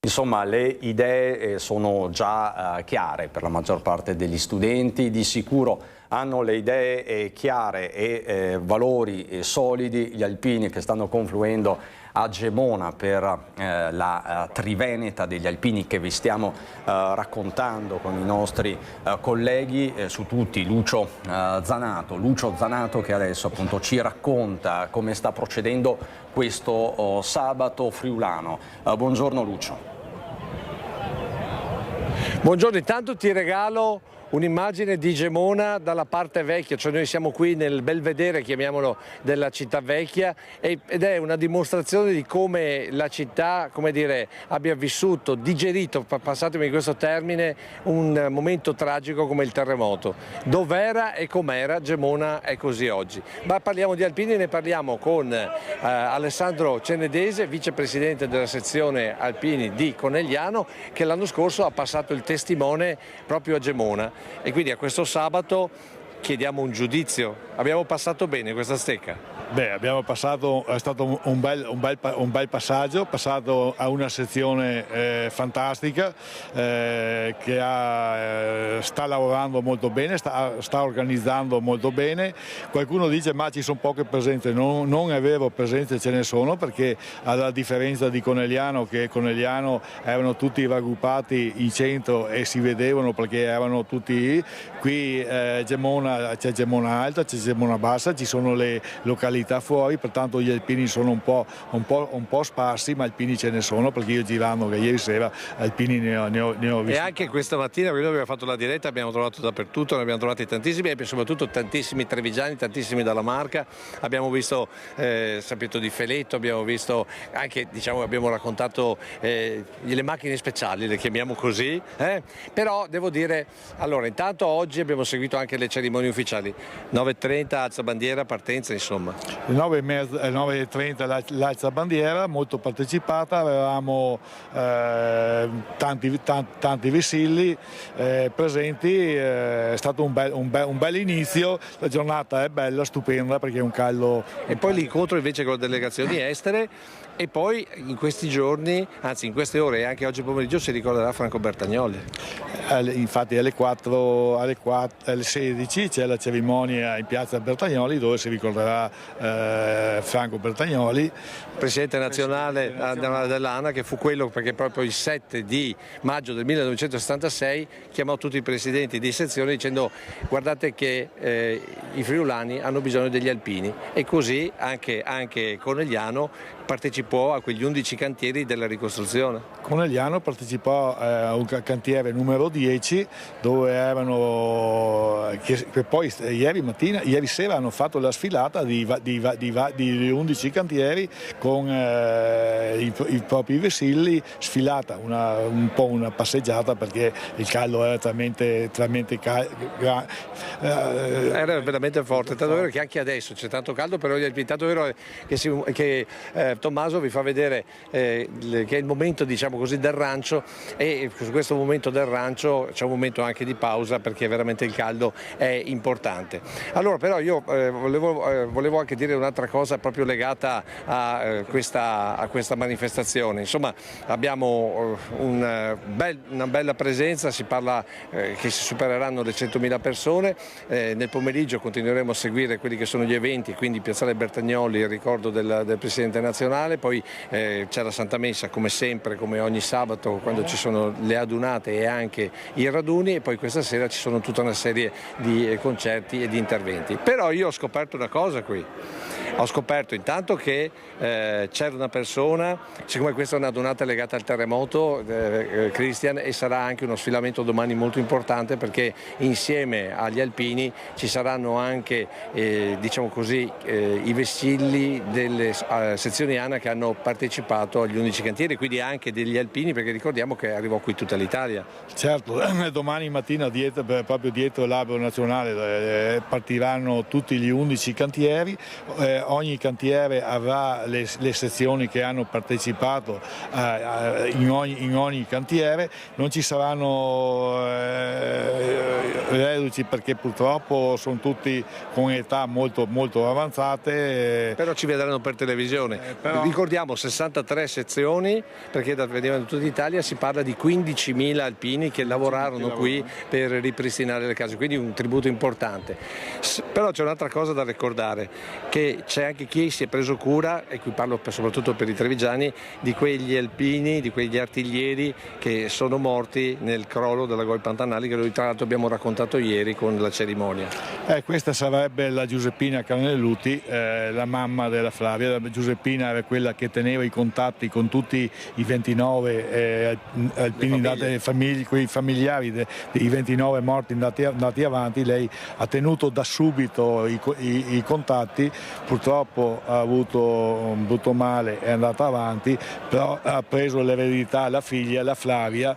Insomma, le idee sono già chiare per la maggior parte degli studenti, di sicuro hanno le idee chiare e valori solidi gli alpini che stanno confluendo a Gemona per la Triveneta degli alpini che vi stiamo raccontando con i nostri colleghi, su tutti Lucio Zanato che adesso appunto ci racconta come sta procedendo questo sabato friulano. Buongiorno Lucio. Buongiorno, intanto ti regalo un'immagine di Gemona dalla parte vecchia, cioè noi siamo qui nel belvedere, chiamiamolo, della città vecchia, ed è una dimostrazione di come la città, come dire, abbia vissuto, digerito, passatemi questo termine, un momento tragico come il terremoto. Dov'era e com'era, Gemona è così oggi. Ma parliamo di alpini, ne parliamo con Alessandro Cenedese, vicepresidente della sezione alpini di Conegliano, che l'anno scorso ha passato il testimone proprio a Gemona. E quindi a questo sabato chiediamo un giudizio. Abbiamo passato bene questa stecca? Abbiamo passato, è stato un bel passaggio, passato a una sezione fantastica che sta lavorando molto bene, sta organizzando molto bene. Qualcuno dice ma ci sono poche presenze, non è vero, presenze ce ne sono, perché alla differenza di Conegliano, che Conegliano erano tutti raggruppati in centro e si vedevano perché erano tutti qui, Gemona, c'è Gemona Alta, c'è Gemona Bassa, ci sono le località località fuori, pertanto gli alpini sono un po' sparsi, ma alpini ce ne sono, perché io girando che ieri sera alpini ne ho visti. E anche questa mattina, quando abbiamo fatto la diretta, abbiamo trovato dappertutto, ne abbiamo trovati tantissimi, e soprattutto tantissimi trevigiani, tantissimi dalla Marca. Abbiamo visto San Pietro di Feletto, abbiamo visto anche, diciamo, abbiamo raccontato le macchine speciali, le chiamiamo così, però devo dire, allora intanto oggi abbiamo seguito anche le cerimonie ufficiali, 9:30 alza bandiera, partenza, insomma. 9:30 l'alza bandiera, molto partecipata, avevamo tanti vessilli presenti, è stato un bel inizio, la giornata è bella, stupenda, perché è un caldo. E poi l'incontro invece con le delegazioni estere, e poi in questi giorni, anzi in queste ore e anche oggi pomeriggio, si ricorderà Franco Bertagnolli. Infatti alle 16 c'è la cerimonia in piazza Bertagnolli, dove si ricorderà Franco Bertagnolli, presidente nazionale dell'ANA, che fu quello, perché proprio il 7 di maggio del 1976 chiamò tutti i presidenti di sezione dicendo: guardate che i friulani hanno bisogno degli alpini, e così anche Conegliano partecipò a quegli 11 cantieri della ricostruzione. Conegliano partecipò a un cantiere numero 10, dove erano, che poi ieri sera hanno fatto la sfilata di 11 cantieri con i propri vessilli, sfilata, un po' una passeggiata, perché il caldo era talmente era veramente forte, tanto vero che anche adesso c'è tanto caldo, però tanto vero che Tommaso vi fa vedere che è il momento, diciamo così, del rancio, e su questo momento del rancio c'è un momento anche di pausa, perché veramente il caldo è importante. Allora però io volevo anche dire un'altra cosa proprio legata a questa manifestazione. Insomma, abbiamo una bella presenza, si parla che si supereranno le 100.000 persone, nel pomeriggio continueremo a seguire quelli che sono gli eventi, quindi Piazzale Bertagnolli, il ricordo del Presidente nazionale, poi c'è la Santa Messa come sempre, come ogni sabato, quando ci sono le adunate e anche i raduni, e poi questa sera ci sono tutta una serie di concerti e di interventi. Però io ho scoperto una cosa qui. Ho scoperto intanto che c'era una persona, siccome questa è un'adunata legata al terremoto, Christian, e sarà anche uno sfilamento domani molto importante, perché insieme agli alpini ci saranno anche diciamo così, i vessilli delle sezioni ANA che hanno partecipato agli 11 cantieri, quindi anche degli alpini, perché ricordiamo che arrivò qui tutta l'Italia. Certo, domani mattina proprio dietro l'albero nazionale partiranno tutti gli 11 cantieri. Ogni cantiere avrà le sezioni che hanno partecipato in ogni cantiere. Non ci saranno reduci, perché purtroppo sono tutti con età molto avanzate. Però ci vedranno per televisione. Ricordiamo 63 sezioni, perché venivano da tutta l'Italia, si parla di 15.000 alpini che lavorarono qui per ripristinare le case, quindi un tributo importante. Però c'è un'altra cosa da ricordare, che c'è anche chi si è preso cura, e qui parlo soprattutto per i trevigiani, di quegli alpini, di quegli artiglieri che sono morti nel crollo della Goi Pantanali, che noi tra l'altro abbiamo raccontato ieri con la cerimonia. Questa sarebbe la Giuseppina Carnelluti, la mamma della Flavia. La Giuseppina era quella che teneva i contatti con tutti i 29 alpini, quei familiari dei 29 morti andati avanti. Lei ha tenuto da subito i contatti, purtroppo ha avuto un brutto male, è andata avanti, però ha preso l'eredità alla figlia, la Flavia,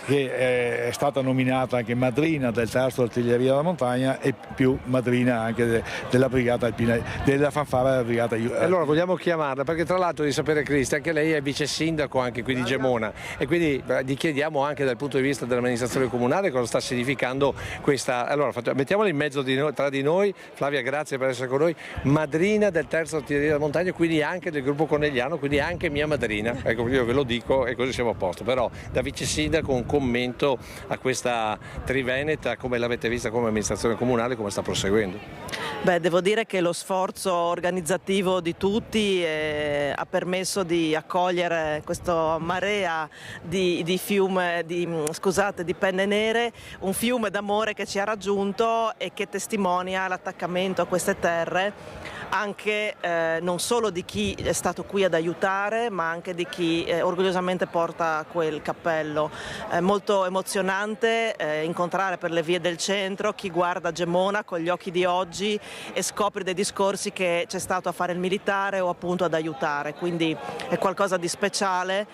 che è stata nominata anche madrina del terzo artiglieria della montagna e più madrina anche della brigata alpina, della fanfara della brigata. Allora vogliamo chiamarla, perché tra l'altro di sapere, Cristi, anche lei è vice sindaco anche qui di Gemona, e quindi gli chiediamo anche dal punto di vista dell'amministrazione comunale cosa sta significando questa. Allora mettiamola in mezzo tra di noi. Flavia, grazie per essere con noi, madrina del terzo artiglieria della montagna, quindi anche del gruppo Conegliano, quindi anche mia madrina. Ecco, io ve lo dico e così siamo a posto. Però da vice sindaco un commento a questa Triveneta, come l'avete vista come amministrazione comunale, come sta proseguendo? Devo dire che lo sforzo organizzativo di tutti ha permesso di accogliere questa marea di penne nere, un fiume d'amore che ci ha raggiunto e che testimonia l'attaccamento a queste terre, anche non solo di chi è stato qui ad aiutare, ma anche di chi orgogliosamente porta quel cappello. È molto emozionante incontrare per le vie del centro chi guarda Gemona con gli occhi di oggi e scopre dei discorsi che c'è stato a fare il militare o appunto ad aiutare, quindi è qualcosa di speciale,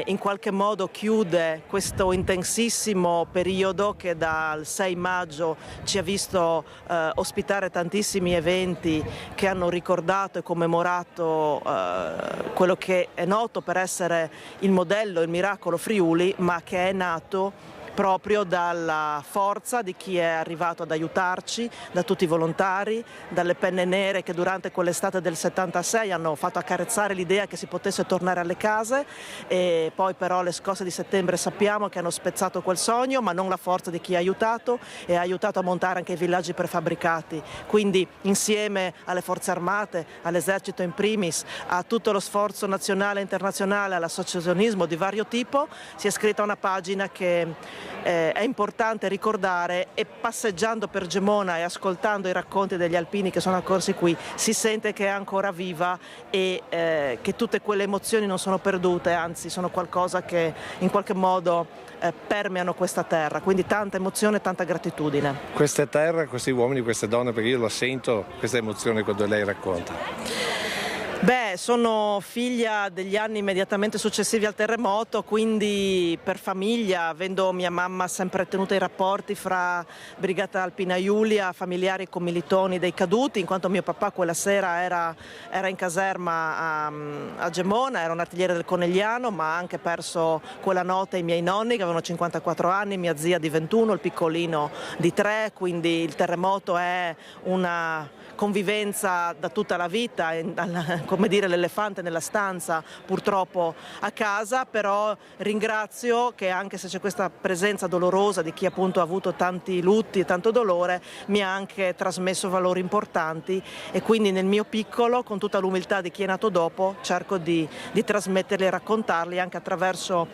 in qualche modo chiude questo intensissimo periodo che dal 6 maggio ci ha visto ospitare tantissimi eventi che hanno ricordato e commemorato quello che è noto per essere il modello, il miracolo Friuli, ma che è nato proprio dalla forza di chi è arrivato ad aiutarci, da tutti i volontari, dalle penne nere che durante quell'estate del 76 hanno fatto accarezzare l'idea che si potesse tornare alle case, e poi però le scosse di settembre sappiamo che hanno spezzato quel sogno, ma non la forza di chi ha aiutato e ha aiutato a montare anche i villaggi prefabbricati. Quindi insieme alle forze armate, all'esercito in primis, a tutto lo sforzo nazionale e internazionale, all'associazionismo di vario tipo, si è scritta una pagina che è importante ricordare, e passeggiando per Gemona e ascoltando i racconti degli alpini che sono accorsi qui si sente che è ancora viva e che tutte quelle emozioni non sono perdute, anzi sono qualcosa che in qualche modo permeano questa terra, quindi tanta emozione e tanta gratitudine. Questa terra, questi uomini, queste donne, perché io la sento questa emozione quando lei racconta. Beh, sono figlia degli anni immediatamente successivi al terremoto, quindi per famiglia, avendo mia mamma sempre tenuto i rapporti fra Brigata Alpina Iulia, familiari e commilitoni dei caduti, in quanto mio papà quella sera era in caserma a Gemona, era un artigliere del Conegliano, ma ha anche perso quella notte i miei nonni che avevano 54 anni, mia zia di 21, il piccolino di 3, quindi il terremoto è una convivenza da tutta la vita, come dire l'elefante nella stanza purtroppo a casa, però ringrazio che anche se c'è questa presenza dolorosa di chi appunto ha avuto tanti lutti e tanto dolore, mi ha anche trasmesso valori importanti, e quindi nel mio piccolo, con tutta l'umiltà di chi è nato dopo, cerco di trasmetterli e raccontarli anche attraverso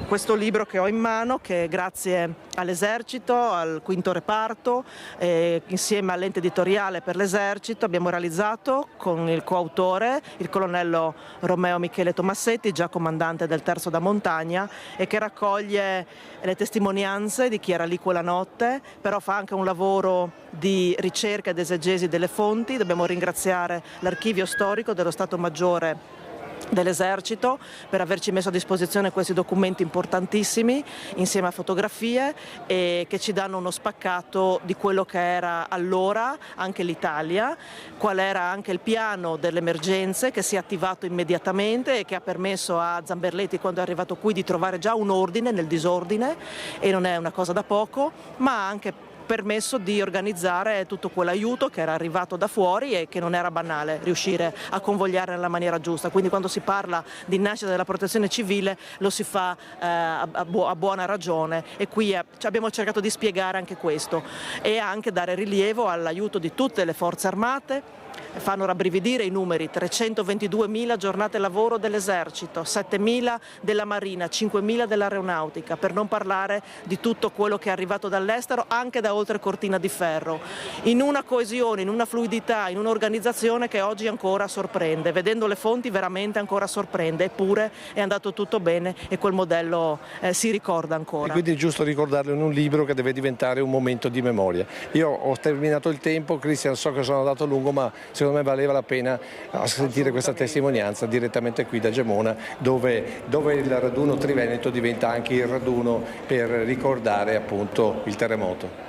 questo libro che ho in mano, che grazie all'esercito, al quinto reparto, insieme all'ente editoriale per l'esercito abbiamo realizzato con il coautore, il colonnello Romeo Michele Tomassetti, già comandante del terzo da montagna, e che raccoglie le testimonianze di chi era lì quella notte, però fa anche un lavoro di ricerca ed esegesi delle fonti. Dobbiamo ringraziare l'Archivio Storico dello Stato Maggiore dell'esercito per averci messo a disposizione questi documenti importantissimi insieme a fotografie, e che ci danno uno spaccato di quello che era allora anche l'Italia, qual era anche il piano delle emergenze che si è attivato immediatamente e che ha permesso a Zamberletti, quando è arrivato qui, di trovare già un ordine nel disordine, e non è una cosa da poco, ma anche permesso di organizzare tutto quell'aiuto che era arrivato da fuori e che non era banale riuscire a convogliare nella maniera giusta. Quindi quando si parla di nascita della protezione civile lo si fa a buona ragione, e qui abbiamo cercato di spiegare anche questo e anche dare rilievo all'aiuto di tutte le forze armate. Fanno rabbrividire i numeri: 322.000 giornate lavoro dell'esercito, 7.000 della marina, 5.000 dell'aeronautica, per non parlare di tutto quello che è arrivato dall'estero, anche da oltre Cortina di Ferro, in una coesione, in una fluidità, in un'organizzazione che oggi ancora sorprende. Vedendo le fonti veramente ancora sorprende, eppure è andato tutto bene e quel modello si ricorda ancora. E quindi è giusto ricordarlo in un libro che deve diventare un momento di memoria. Io ho terminato il tempo, Cristian, so che sono andato a lungo, ma secondo me valeva la pena sentire questa testimonianza direttamente qui da Gemona, dove il raduno Triveneto diventa anche il raduno per ricordare appunto il terremoto.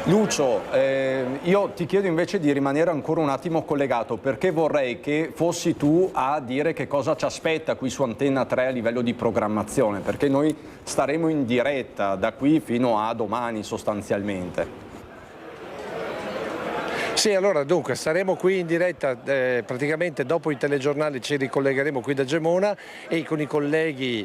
Lucio, io ti chiedo invece di rimanere ancora un attimo collegato, perché vorrei che fossi tu a dire che cosa ci aspetta qui su Antenna 3 a livello di programmazione, perché noi staremo in diretta da qui fino a domani sostanzialmente. Sì, allora dunque saremo qui in diretta, praticamente dopo i telegiornali ci ricollegheremo qui da Gemona, e con i colleghi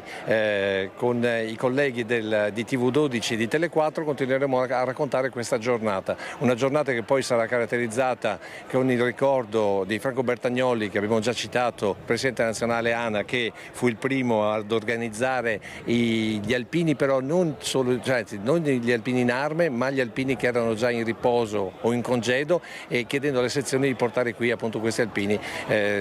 di TV12 di Tele4 continueremo a raccontare questa giornata, una giornata che poi sarà caratterizzata con il ricordo di Franco Bertagnolli, che abbiamo già citato, presidente nazionale ANA, che fu il primo ad organizzare gli alpini, però non gli alpini in arme, ma gli alpini che erano già in riposo o in congedo, e chiedendo alle sezioni di portare qui appunto questi alpini.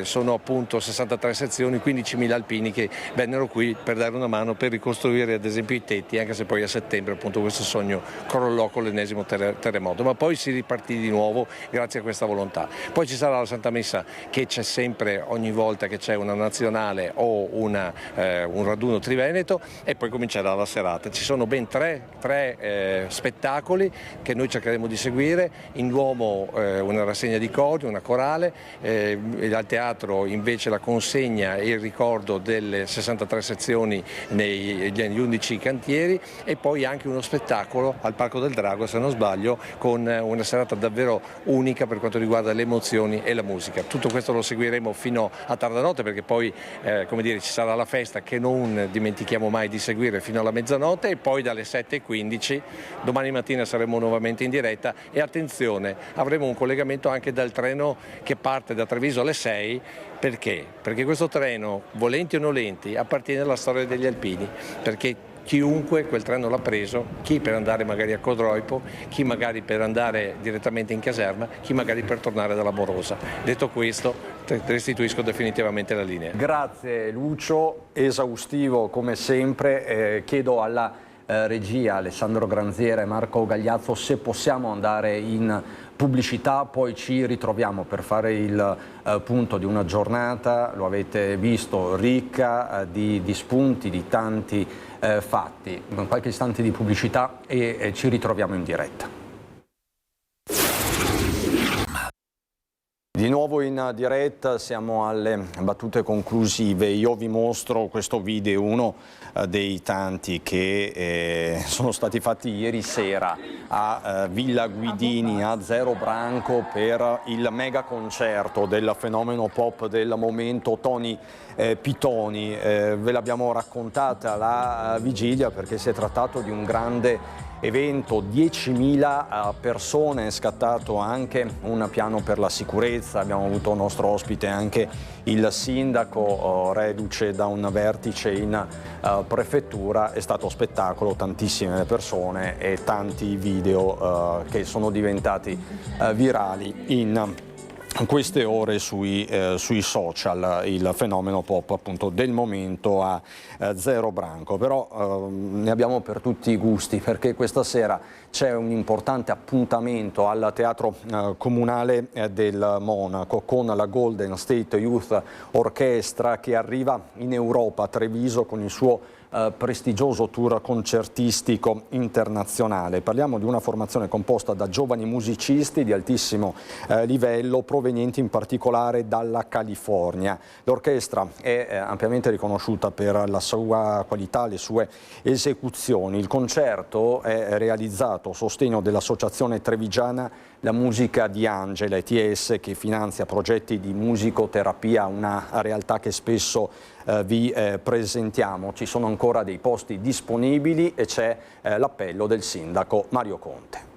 Sono appunto 63 sezioni, 15.000 alpini che vennero qui per dare una mano per ricostruire ad esempio i tetti, anche se poi a settembre appunto questo sogno crollò con l'ennesimo terremoto, ma poi si ripartì di nuovo grazie a questa volontà. Poi ci sarà la Santa Messa, che c'è sempre ogni volta che c'è una nazionale o un raduno triveneto, e poi comincerà la serata. Ci sono ben tre spettacoli che noi cercheremo di seguire. In Duomo una rassegna di cori, una corale, al teatro invece la consegna e il ricordo delle 63 sezioni negli 11 cantieri, e poi anche uno spettacolo al Parco del Drago, se non sbaglio, con una serata davvero unica per quanto riguarda le emozioni e la musica. Tutto questo lo seguiremo fino a tarda notte, perché poi come dire, ci sarà la festa che non dimentichiamo mai di seguire fino alla mezzanotte, e poi dalle 7:15 domani mattina saremo nuovamente in diretta. E attenzione, avremo un collegamento anche dal treno che parte da Treviso alle 6. Perché? Perché questo treno, volenti o nolenti, appartiene alla storia degli alpini, perché chiunque quel treno l'ha preso, chi per andare magari a Codroipo, chi magari per andare direttamente in caserma, chi magari per tornare dalla Morosa. Detto questo, restituisco definitivamente la linea. Grazie Lucio, esaustivo come sempre. Chiedo alla regia Alessandro Granziera e Marco Gagliazzo se possiamo andare in pubblicità, poi ci ritroviamo per fare il punto di una giornata, lo avete visto, ricca di spunti, di tanti fatti. In qualche istante di pubblicità e ci ritroviamo in diretta. Di nuovo in diretta, siamo alle battute conclusive. Io vi mostro questo video, uno dei tanti che sono stati fatti ieri sera a Villa Guidini, a Zero Branco, per il mega concerto del fenomeno pop del momento Tony Pitoni. Ve l'abbiamo raccontata la vigilia perché si è trattato di un grande evento, 10.000 persone, è scattato anche un piano per la sicurezza, abbiamo avuto nostro ospite anche il sindaco reduce da un vertice in prefettura, è stato spettacolo, tantissime persone e tanti video che sono diventati virali in queste ore sui social, il fenomeno pop appunto del momento a Zero Branco. Però ne abbiamo per tutti i gusti, perché questa sera c'è un importante appuntamento al Teatro Comunale del Monaco con la Golden State Youth Orchestra, che arriva in Europa a Treviso con il suo prestigioso tour concertistico internazionale. Parliamo di una formazione composta da giovani musicisti di altissimo livello, provenienti in particolare dalla California. L'orchestra è ampiamente riconosciuta per la sua qualità, le sue esecuzioni. Il concerto è realizzato a sostegno dell'Associazione Trevigiana La Musica di Angela, ETS, che finanzia progetti di musicoterapia, una realtà che spesso vi presentiamo. Ci sono ancora dei posti disponibili e c'è l'appello del sindaco Mario Conte.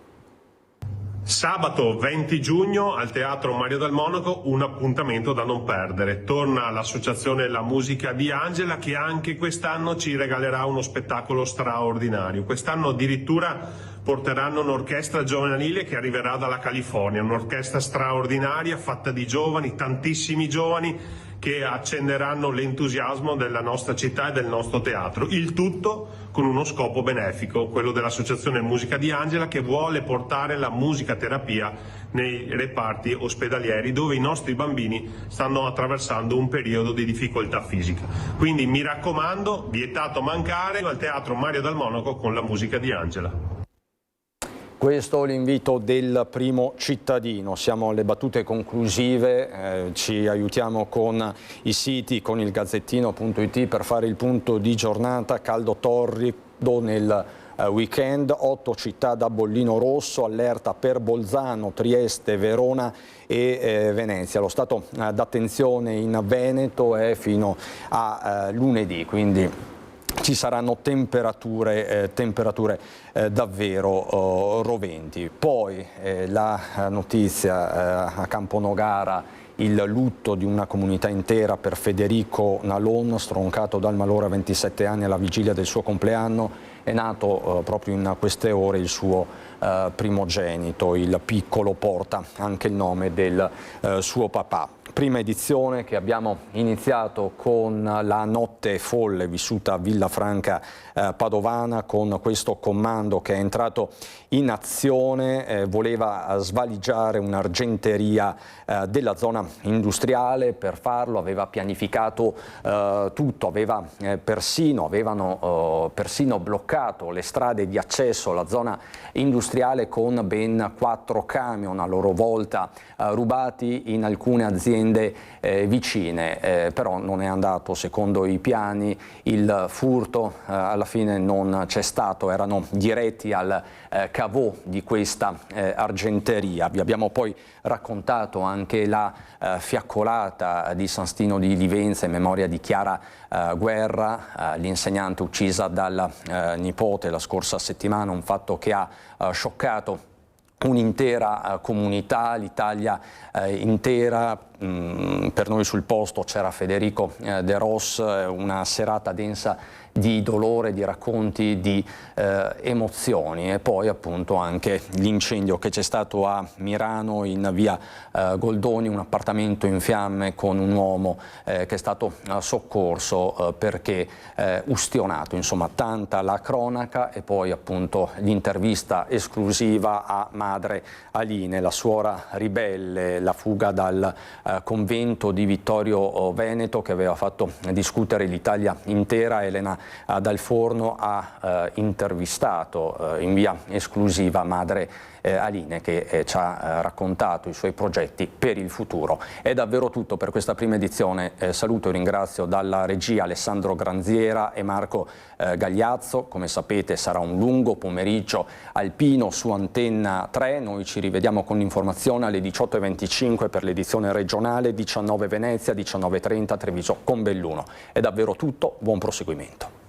Sabato 20 giugno al Teatro Mario del Monaco un appuntamento da non perdere. Torna l'associazione La Musica di Angela, che anche quest'anno ci regalerà uno spettacolo straordinario. Quest'anno addirittura porteranno un'orchestra giovanile che arriverà dalla California, un'orchestra straordinaria fatta di giovani, tantissimi giovani, che accenderanno l'entusiasmo della nostra città e del nostro teatro. Il tutto con uno scopo benefico, quello dell'Associazione Musica di Angela, che vuole portare la musicaterapia nei reparti ospedalieri dove i nostri bambini stanno attraversando un periodo di difficoltà fisica. Quindi mi raccomando, vietato mancare al Teatro Mario del Monaco con la Musica di Angela. Questo è l'invito del primo cittadino. Siamo alle battute conclusive, ci aiutiamo con i siti, con il Gazzettino.it per fare il punto di giornata. Caldo torrido nel weekend, 8 città da bollino rosso, allerta per Bolzano, Trieste, Verona e Venezia. Lo stato d'attenzione in Veneto è fino a lunedì, quindi ci saranno temperature davvero roventi. Poi la notizia a Camponogara il lutto di una comunità intera per Federico Nalon, stroncato dal malore a 27 anni alla vigilia del suo compleanno. È nato proprio in queste ore il suo primogenito, il piccolo porta anche il nome del suo papà. Prima edizione che abbiamo iniziato con la notte folle vissuta a Villafranca Padovana, con questo comando che è entrato in azione, voleva svaligiare un'argenteria della zona industriale. Per farlo aveva pianificato tutto, avevano persino bloccato le strade di accesso alla zona industriale con ben 4 camion a loro volta rubati in alcune aziende vicine, però non è andato secondo i piani, il furto alla fine non c'è stato, erano diretti al cavò di questa argenteria. Vi abbiamo poi raccontato anche la fiaccolata di San Stino di Livenza in memoria di Chiara Guerra, l'insegnante uccisa dal nipote la scorsa settimana, un fatto che ha scioccato un'intera comunità, l'Italia intera. Per noi sul posto c'era Federico De Ros, una serata densa di dolore, di racconti, di emozioni, e poi appunto anche l'incendio che c'è stato a Mirano in via Goldoni, un appartamento in fiamme con un uomo che è stato soccorso perché ustionato. Insomma, tanta la cronaca, e poi appunto l'intervista esclusiva a madre Aline, la suora ribelle, la fuga dal convento di Vittorio Veneto che aveva fatto discutere l'Italia intera. Elena Dal Forno ha intervistato in via esclusiva madre Aline, che ci ha raccontato i suoi progetti per il futuro. È davvero tutto per questa prima edizione. Saluto e ringrazio dalla regia Alessandro Granziera e Marco Gagliazzo. Come sapete sarà un lungo pomeriggio alpino su Antenna 3. Noi ci rivediamo con l'informazione alle 18:25 per l'edizione regionale, 19 Venezia, 19:30 Treviso con Belluno. È davvero tutto, buon proseguimento.